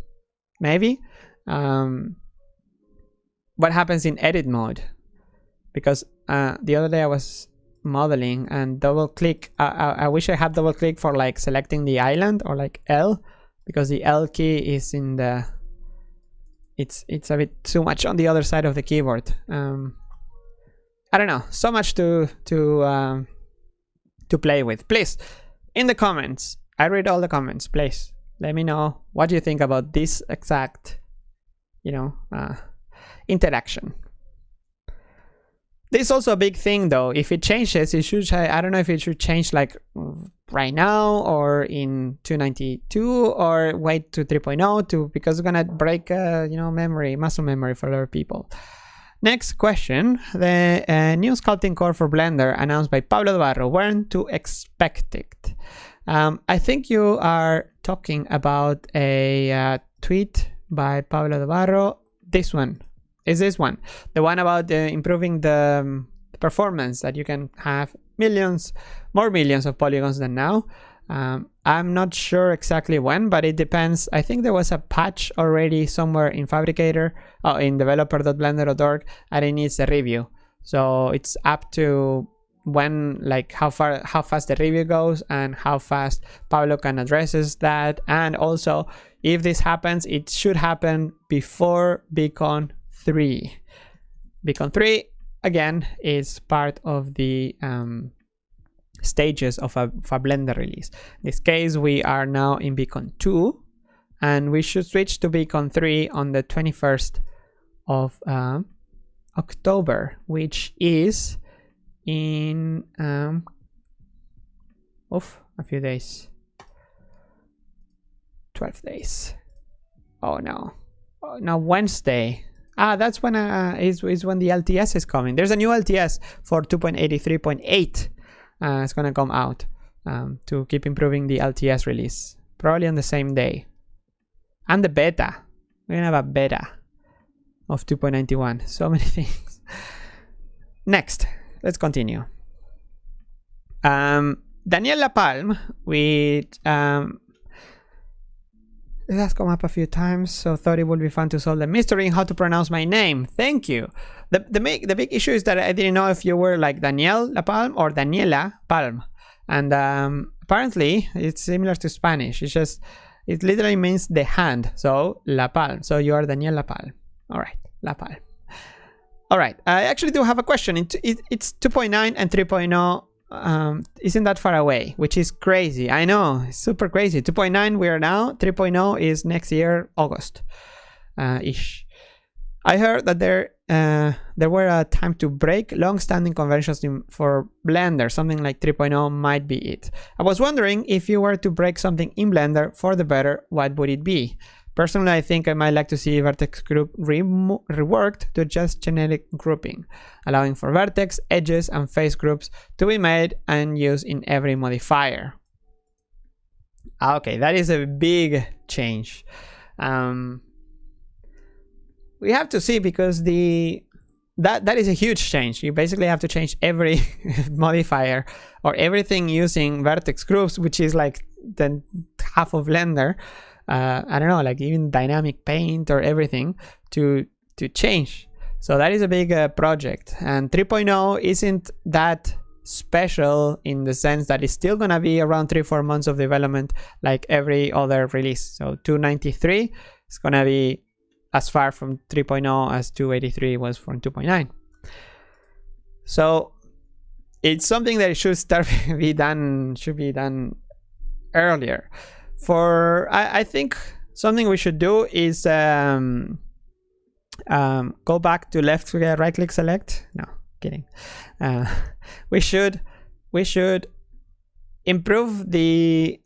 Speaker 1: maybe. What happens in edit mode? Because the other day I was modeling and double click. I wish I had double click for like selecting the island, or like L, because the L key is in the it's a bit too much on the other side of the keyboard. I don't know, so much to play with. Please, in the comments, I read all the comments, please let me know what you think about this exact, you know, interaction. This is also a big thing though. If it changes, it should, I don't know if it should change like right now or in 292 or wait to 3.0 because it's gonna break you know, memory, muscle memory for a lot of people. Next question. The new sculpting core for Blender announced by Pablo Barro. When to expect it? I think you are talking about a tweet by Pablo Barro. This one. Is this one. The one about improving the performance, that you can have more millions of polygons than now. I'm not sure exactly when, but it depends. I think there was a patch already somewhere in Fabricator, in developer.blender.org, and it needs a review. So it's up to when, like how fast the review goes and how fast Pablo can addresses that. And also, if this happens, it should happen before Beacon 3. Beacon 3 again is part of the stages of a Blender release. In this case, we are now in Beacon 2, and we should switch to Beacon 3 on the 21st of October, which is in a few days. 12 days. Oh no. Oh, no, Wednesday. That's when is when the LTS is coming. There's a new LTS for 2.83.8. It's gonna come out to keep improving the LTS release, probably on the same day. And the beta. We're gonna have a beta of 2.91. So many things. Next, let's continue. Daniel Lapalme with it has come up a few times, so thought it would be fun to solve the mystery in how to pronounce my name. Thank you. The big issue is that I didn't know if you were like Daniel Lapalme or Daniela Palm, and apparently it's similar to Spanish. It's just, it literally means the hand, so La Palme. So you are Daniel Lapalme. All right, Lapalme. All right, I actually do have a question. It's 2.9 and 3.0. Isn't that far away, which is crazy. I know, it's super crazy. 2.9 we are now, 3.0 is next year, August ish. I heard that there were a time to break long-standing conventions for Blender. Something like 3.0 might be it. I was wondering, if you were to break something in Blender for the better, what would it be? Personally, I think I might like to see vertex group reworked to just generic grouping, allowing for vertex, edges, and face groups to be made and used in every modifier. Okay, that is a big change. We have to see, because that is a huge change. You basically have to change every modifier or everything using vertex groups, which is like the half of Blender. I don't know, like even dynamic paint or everything to change. So that is a big project, and 3.0 isn't that special in the sense that it's still gonna be around 3-4 months of development like every other release. So 293 is gonna be as far from 3.0 as 283 was from 2.9. So it's something that should be done earlier. I think something we should do is go back to left right click select. No, kidding. We should improve the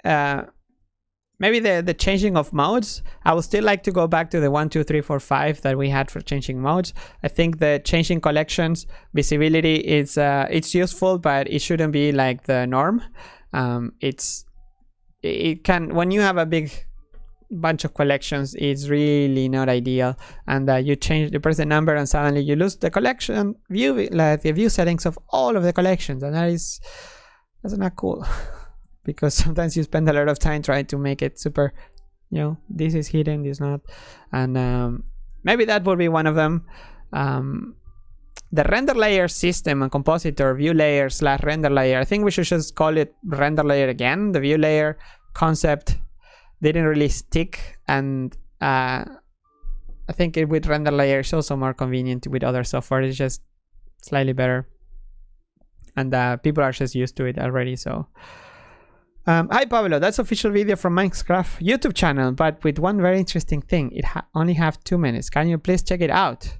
Speaker 1: maybe the changing of modes. I would still like to go back to the 1, 2, 3, 4, 5 that we had for changing modes. I think the changing collections visibility is it's useful, but it shouldn't be like the norm. It can, when you have a big bunch of collections, it's really not ideal, and you press the number and suddenly you lose the collection view, like the view settings of all of the collections, and that's not cool. Because sometimes you spend a lot of time trying to make it super you know, this is hidden, this not, and maybe that would be one of them. The render layer system and compositor, view layer / render layer, I think we should just call it render layer again. The view layer concept didn't really stick, and I think with render layer is also more convenient with other software. It's just slightly better, and people are just used to it already. So hi Pablo, that's official video from Minecraft YouTube channel, but with one very interesting thing. It only have 2 minutes. Can you please check it out?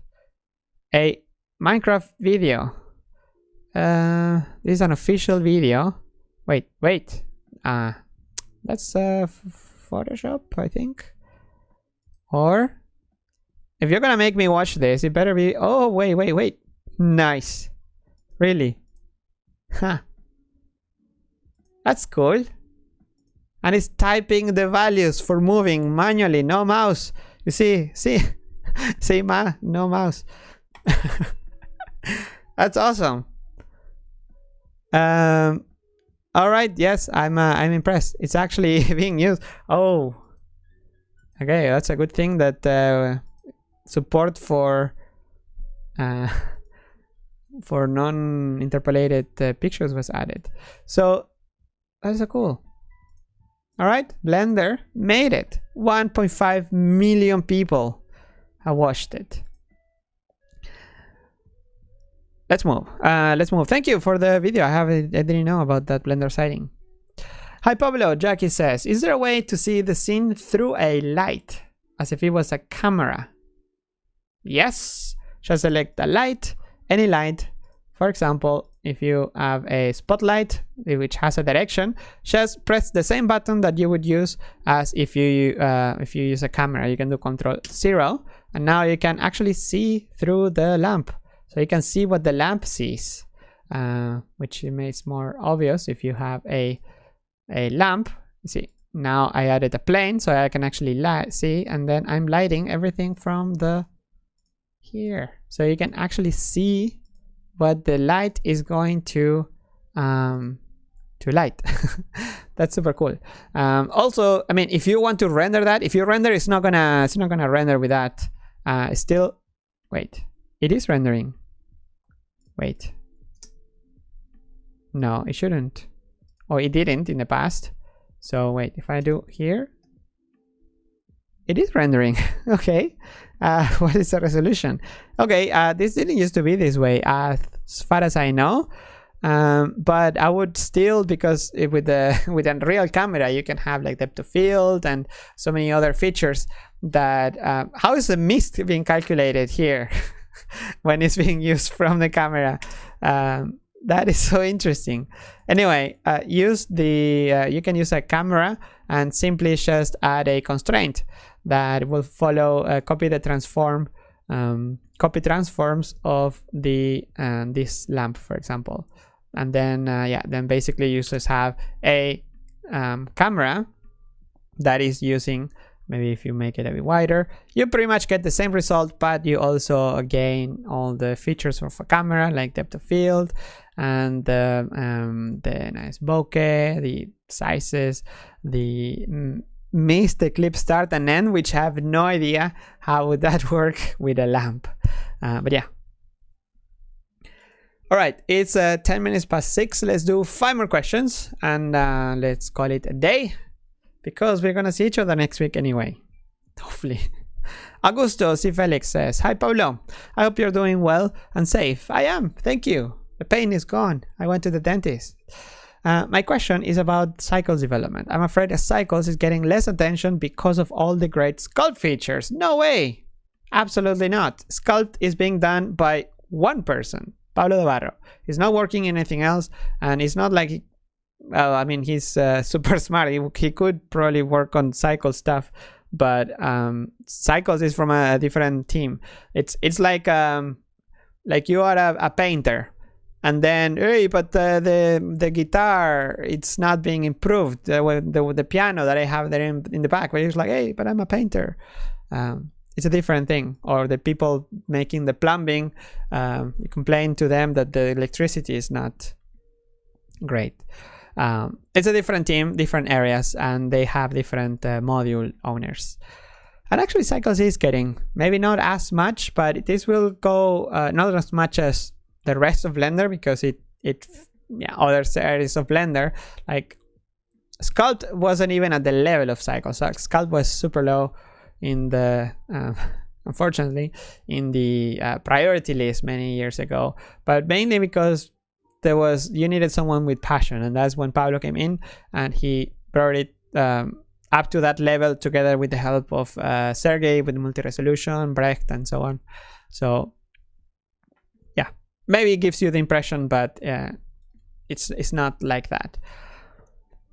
Speaker 1: A Minecraft video. This is an official video. Wait. That's Photoshop, I think. Or if you're gonna make me watch this, it better be. Oh, wait. Nice. Really? Huh. That's cool. And it's typing the values for moving manually, no mouse. You see, no mouse. That's awesome. All right, yes, I'm impressed. It's actually being used. Oh, okay, that's a good thing that support for non-interpolated pictures was added. So that's so cool. All right, Blender made it. 1.5 million people have watched it. Let's move. Thank you for the video. I didn't know about that Blender sighting. Hi Pablo, Jackie says, is there a way to see the scene through a light, as if it was a camera? Yes. Just select a light, any light. For example, if you have a spotlight which has a direction, just press the same button that you would use as if you use a camera. You can do Ctrl-0, and now you can actually see through the lamp. So you can see what the lamp sees, which makes more obvious if you have a lamp. You see, now I added a plane so I can actually see, and then I'm lighting everything from here. So you can actually see what the light is going to light. That's super cool. Also, I mean, if you want to render that, if you render, it's not gonna render with that. Still, wait, it is rendering. Wait, no, it shouldn't. Oh, it didn't in the past. So wait, if I do here, it is rendering. Okay. What is the resolution? Okay, this didn't used to be this way as far as I know, but I would still, because with a real camera you can have like depth of field and so many other features that how is the mist being calculated here when it's being used from the camera? That is so interesting. Anyway, you can use a camera and simply just add a constraint that will follow copy transforms of this lamp, for example, and then then basically you just have a camera that is using, maybe if you make it a bit wider, you pretty much get the same result, but you also gain all the features of a camera, like depth of field and the nice bokeh, the sizes, the missed the clip start and end, which I have no idea how would that work with a lamp, but yeah. All right, it's 10 minutes past 6. Let's do 5 more questions and let's call it a day, because we're gonna see each other next week anyway, hopefully. Augusto C. Felix says, hi Pablo, I hope you're doing well and safe. I am, thank you. The pain is gone. I went to the dentist. My question is about Cycles development. I'm afraid that Cycles is getting less attention because of all the great Sculpt features. No way! Absolutely not. Sculpt is being done by one person, Pablo Navarro. He's not working in anything else, and it's not like, well, I mean, he's super smart. He could probably work on Cycle stuff, but Cycles is from a different team. It's like you are a painter. And then, hey, but the guitar, it's not being improved. The piano that I have there in the back, where it's like, hey, but I'm a painter. It's a different thing. Or the people making the plumbing, you complain to them that the electricity is not great. It's a different team, different areas, and they have different module owners. And actually Cycles is getting, maybe not as much, but this will go not as much as the rest of Blender, because other areas of Blender, like Sculpt wasn't even at the level of Cycles. So Sculpt was super low in the, unfortunately, in the priority list many years ago, but mainly because you needed someone with passion, and that's when Pablo came in and he brought it up to that level together with the help of Sergey with multi-resolution, Brecht, and so on. So yeah, maybe it gives you the impression, but it's not like that.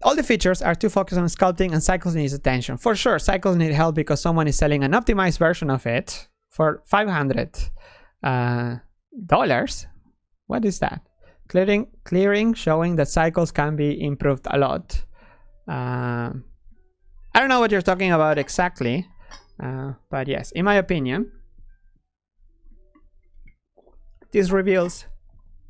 Speaker 1: All the features are too focused on sculpting, and Cycles needs attention. For sure, Cycles need help because someone is selling an optimized version of it for $500. What is that? Clearing, showing that Cycles can be improved a lot. I don't know what you're talking about exactly, but yes, in my opinion, this reveals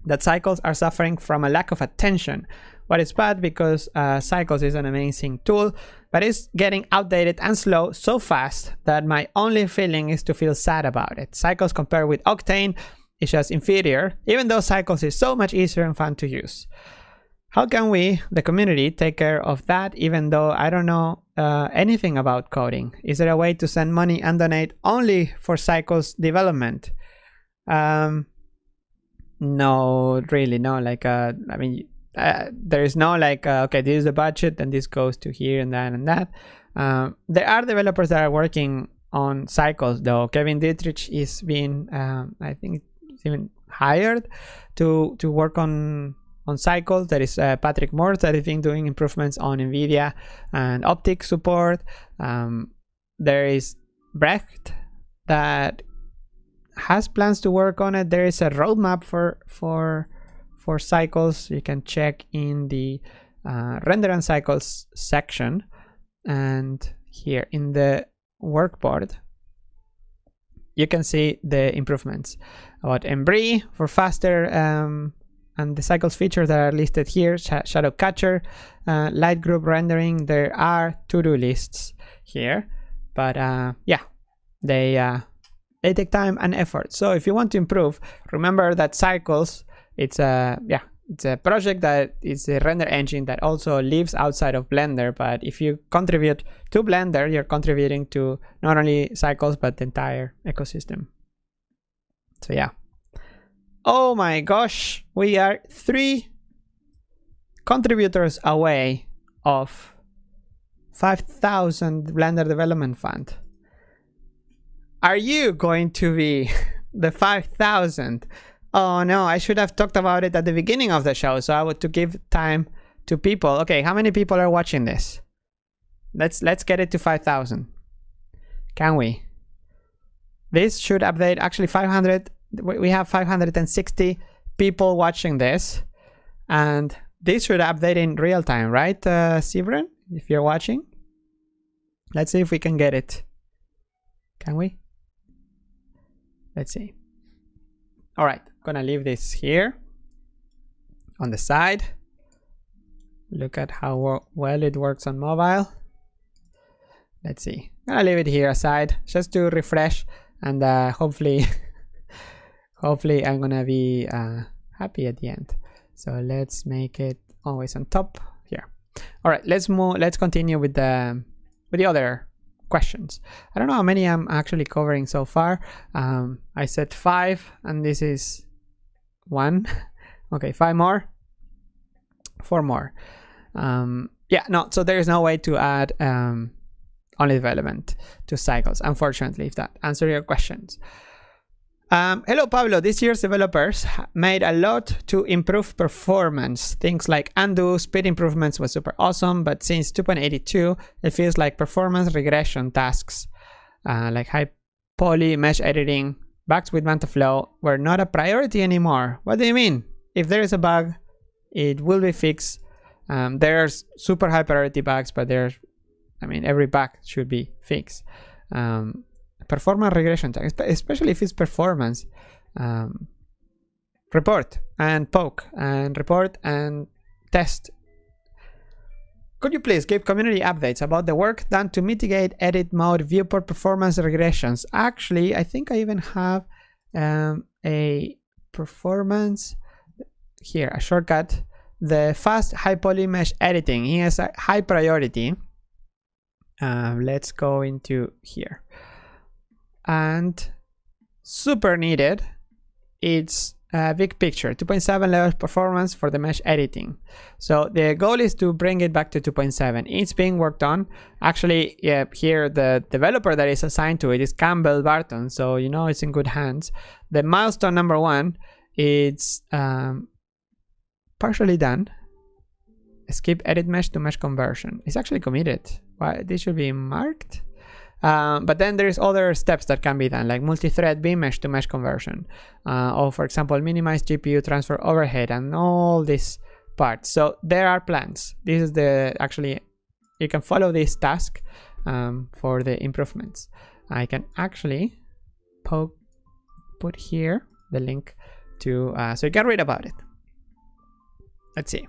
Speaker 1: that Cycles are suffering from a lack of attention. But it's bad because Cycles is an amazing tool, but it's getting outdated and slow so fast that my only feeling is to feel sad about it. Cycles compared with Octane is just inferior, even though Cycles is so much easier and fun to use. How can we, the community, take care of that, even though I don't know anything about coding? Is there a way to send money and donate only for Cycles development? No, really, no. Like, I mean, there is no like, okay, this is the budget and this goes to here and that and that. There are developers that are working on Cycles, though. Kevin Dietrich is being, I think, even hired to work on Cycles. There is Patrick Morse that is doing improvements on NVIDIA and optic support. There is Brecht that has plans to work on it. There is a roadmap for Cycles. You can check in the render and Cycles section, and here in the workboard you can see the improvements about Embry for faster and the Cycles features that are listed here. Shadow Catcher, light group rendering. There are to-do lists here, but yeah, they take time and effort. So if you want to improve, remember that Cycles, it's a project that is a render engine that also lives outside of Blender. But if you contribute to Blender, you're contributing to not only Cycles but the entire ecosystem. So yeah. Oh my gosh, we are 3 contributors away of 5,000 Blender Development Fund. Are you going to be the 5,000? Oh no, I should have talked about it at the beginning of the show, so I would to give time to people. Okay, how many people are watching this? Let's get it to 5,000. Can we? This should update. Actually, 500. We have 560 people watching this, and this should update in real time, right, Sibren? If you're watching, let's see if we can get it. Can we? Let's see. All right, gonna leave this here on the side. Look at how well it works on mobile. Let's see. Gonna leave it here aside just to refresh, and hopefully hopefully I'm gonna be happy at the end. So let's make it always on top here. All right, let's continue with the other questions. I don't know how many I'm actually covering so far. I said 5 and this is 1. Okay, 5 more, 4 more. Yeah, no, so there is no way to add only development to Cycles, unfortunately, if that answers your questions. Hello Pablo, this year's developers made a lot to improve performance. Things like undo, speed improvements was super awesome, but since 2.82 it feels like performance regression tasks like high poly, mesh editing, bugs with MantaFlow were not a priority anymore. What do you mean? If there is a bug, it will be fixed. There's super high priority bugs, but every bug should be fixed. Performance regression task, especially if it's performance. Report and poke and report and test Could you please give community updates about the work done to mitigate edit mode viewport performance regressions? Actually, I think I even have a performance here, a shortcut. The fast high poly mesh editing is a high priority. Let's go into here. And super needed. It's a big picture, 2.7 levels performance for the mesh editing. So the goal is to bring it back to 2.7. It's being worked on. Actually, yeah, here the developer that is assigned to it is Campbell Barton, so you know it's in good hands. The milestone number 1, it's partially done. Skip edit mesh to mesh conversion. It's actually committed. Why this should be marked? But then there's other steps that can be done, like multi-thread beam mesh to mesh conversion, or for example minimize GPU transfer overhead and all these parts. So there are plans. This is the actually you can follow this task for the improvements. I can actually put here the link to so you can read about it. Let's see.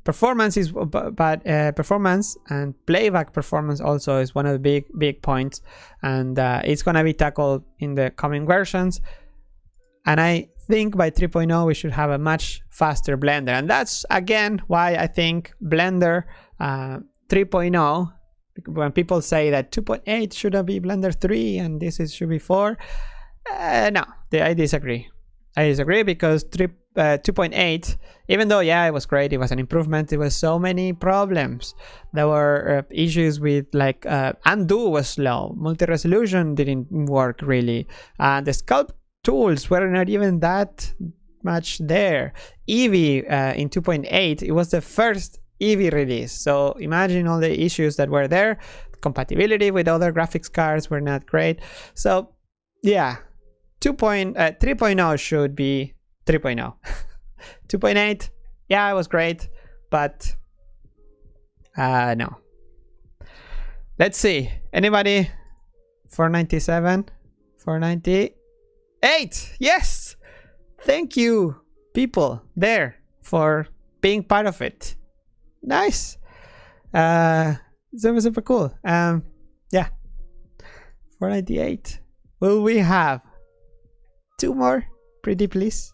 Speaker 1: Performance is, but performance and playback performance also is one of the big points, and it's gonna be tackled in the coming versions. And I think by 3.0 we should have a much faster Blender, and that's again why I think Blender 3.0. When people say that 2.8 should be Blender 3 and this should be 4, no, I disagree. I disagree because 2.8, even though yeah it was great, it was an improvement, there was so many problems. There were issues with like undo was slow, multi-resolution didn't work really, the sculpt tools were not even that much there. Eevee in 2.8, it was the first Eevee release, so imagine all the issues that were there. Compatibility with other graphics cards were not great. So yeah, 3.0 should be 3.0. 2.8, yeah, it was great, but no. Let's see. Anybody? 497, 498. Yes, thank you, people there, for being part of it. Nice. That was super cool. Yeah, 498. Will we have 2 more? Pretty please.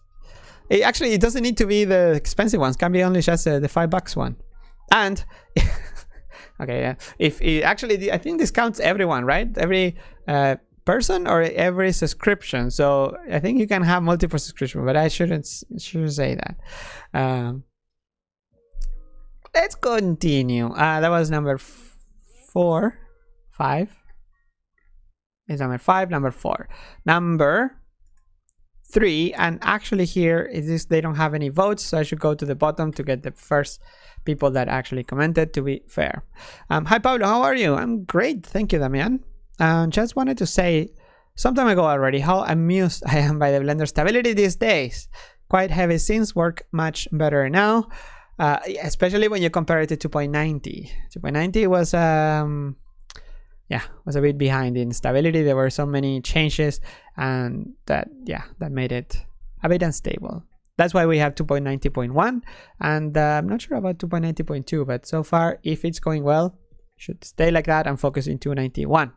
Speaker 1: Actually, it doesn't need to be the expensive ones. Can be only just the $5 one. And okay, yeah. If it actually, I think this counts everyone, right? Every person or every subscription. So I think you can have multiple subscriptions, but I shouldn't say that. Let's continue. That was number 4, 5. It's number 5, number 4, number 3, and actually here is this, they don't have any votes, so I should go to the bottom to get the first people that actually commented, to be fair. Hi Pablo, how are you? I'm great, thank you, Damian. Just wanted to say some time ago already how amused I am by the Blender stability these days. Quite heavy scenes work much better now, especially when you compare it to 2.90. 2.90 was yeah, was a bit behind in stability. There were so many changes, and that made it a bit unstable. That's why we have 2.90.1, and I'm not sure about 2.90.2, but so far, if it's going well, should stay like that and focus in 291.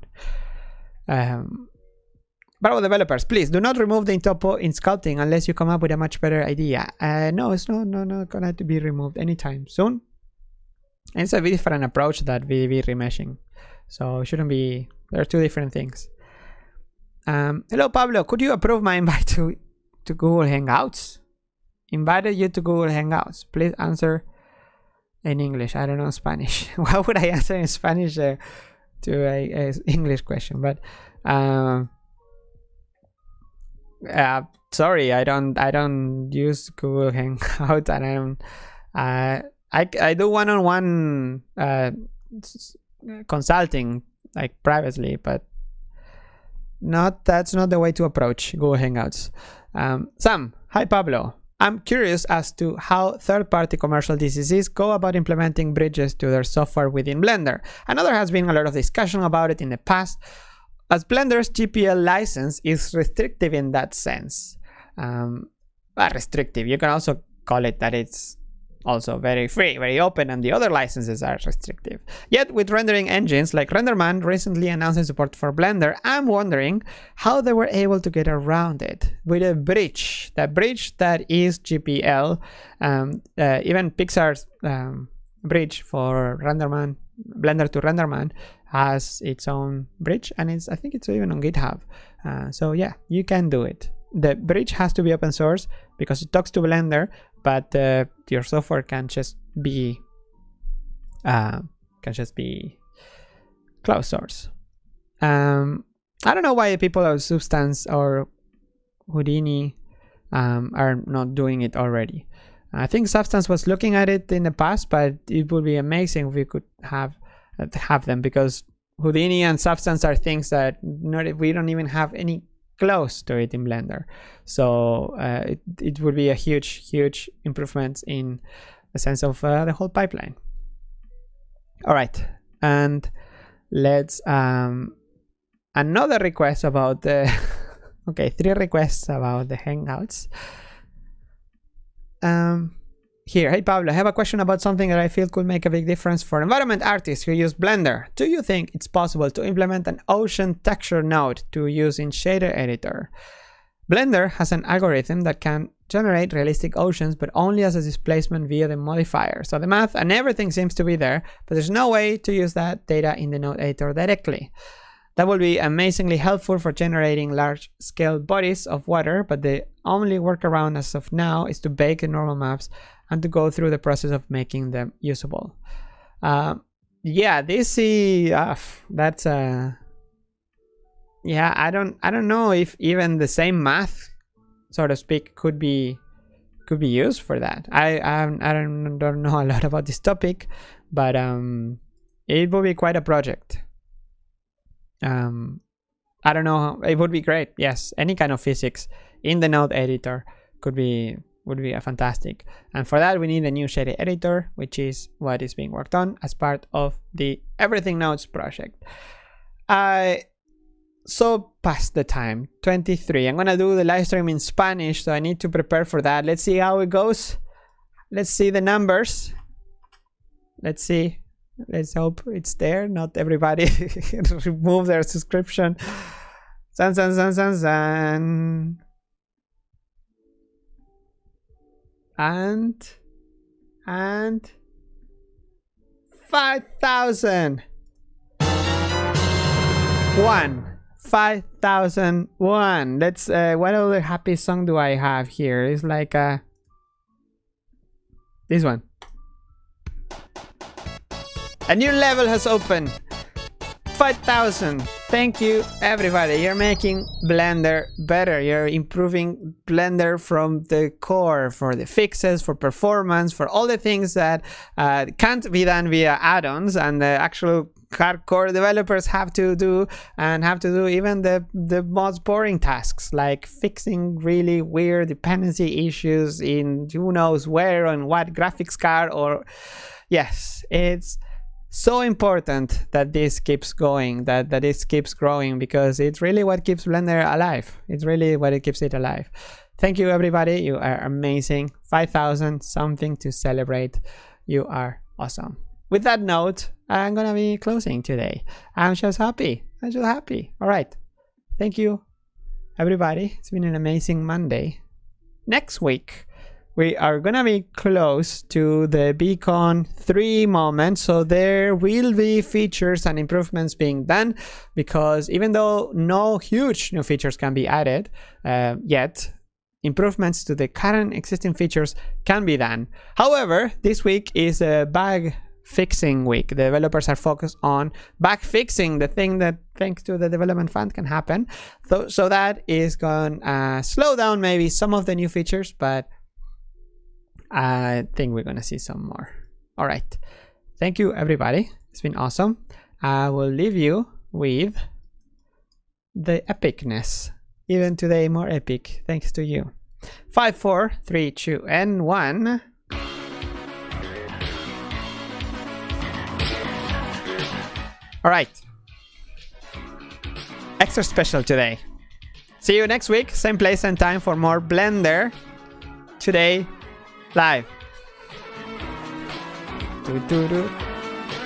Speaker 1: Bravo developers, please do not remove the topo in sculpting unless you come up with a much better idea. No, it's not gonna to be removed anytime soon. And it's a different approach that VDV remeshing. So it shouldn't be, there are 2 different things. Hello Pablo, could you approve my invite to Google Hangouts? Invited you to Google Hangouts. Please answer in English. I don't know Spanish. Why would I answer in Spanish to a English question? But sorry, I don't use Google Hangouts, and I do one-on-one consulting, like privately, but that's not the way to approach Google Hangouts. Sam, hi Pablo. I'm curious as to how third-party commercial DCCs go about implementing bridges to their software within Blender. I know there has been a lot of discussion about it in the past, as Blender's GPL license is restrictive in that sense. Restrictive, you can also call it that it's also very free, very open, and the other licenses are restrictive. Yet with rendering engines like RenderMan recently announcing support for Blender, I'm wondering how they were able to get around it with a bridge. That bridge that is GPL, even Pixar's bridge for RenderMan, Blender to RenderMan, has its own bridge, and I think it's even on GitHub. So yeah, you can do it. The bridge has to be open source because it talks to Blender, but your software can just be closed source. I don't know why people of Substance or Houdini are not doing it already. I think Substance was looking at it in the past, but it would be amazing if we could have them, because Houdini and Substance are things that we don't even have any close to it in Blender. So it would be a huge improvement in the sense of the whole pipeline. All right, and let's another request about the okay, 3 requests about the Hangouts. Here, hey Pablo, I have a question about something that I feel could make a big difference for environment artists who use Blender. Do you think it's possible to implement an ocean texture node to use in shader editor? Blender has an algorithm that can generate realistic oceans, but only as a displacement via the modifier. So the math and everything seems to be there, but there's no way to use that data in the node editor directly. That will be amazingly helpful for generating large-scale bodies of water, but the only workaround as of now is to bake the normal maps and to go through the process of making them usable. Yeah, this is that's yeah, I don't know if even the same math, so to speak, could be used for that. I don't know a lot about this topic, but it will be quite a project. I don't know, it would be great. Yes, any kind of physics in the node editor would be a fantastic. And for that we need a new shader editor, which is what is being worked on as part of the Everything Nodes project. So past the time, 23. I'm gonna do the live stream in Spanish, so I need to prepare for that. Let's see how it goes. Let's see the numbers. Let's see. Let's hope it's there. Not everybody remove their subscription. San. And 5,000. 5,001. Let's what other happy song do I have here? It's like this one. A new level has opened. 5,000. Thank you, everybody. You're making Blender better. You're improving Blender from the core, for the fixes, for performance, for all the things that can't be done via add-ons, and the actual hardcore developers have to do even the most boring tasks, like fixing really weird dependency issues in who knows where on what graphics card. Or yes, it's so important that this keeps going, that this keeps growing, because it's really what keeps Blender alive. It's really what it keeps it alive. Thank you, everybody. You are amazing. 5,000, something to celebrate. You are awesome. With that note, I'm gonna be closing today. I'm just happy. All right. Thank you, everybody. It's been an amazing Monday. Next week, we are gonna be close to the Beacon 3 moment, so there will be features and improvements being done, because even though no huge new features can be added yet, improvements to the current existing features can be done. However, this week is a bug fixing week. The developers are focused on bug fixing, the thing that thanks to the development fund can happen. So that is gonna slow down maybe some of the new features, but I think we're gonna see some more. All right, thank you, everybody. It's been awesome. I will leave you with the epicness. Even today, more epic, thanks to you. 5, 4, 3, 2, and 1. All right, extra special today. See you next week, same place and time, for more Blender Today Live.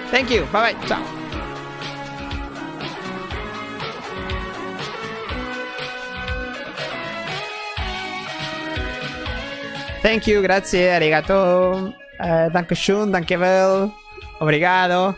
Speaker 1: Thank you. Bye bye. Ciao. Thank you, grazie, arigato, dankeschön, dankjewel, obrigado.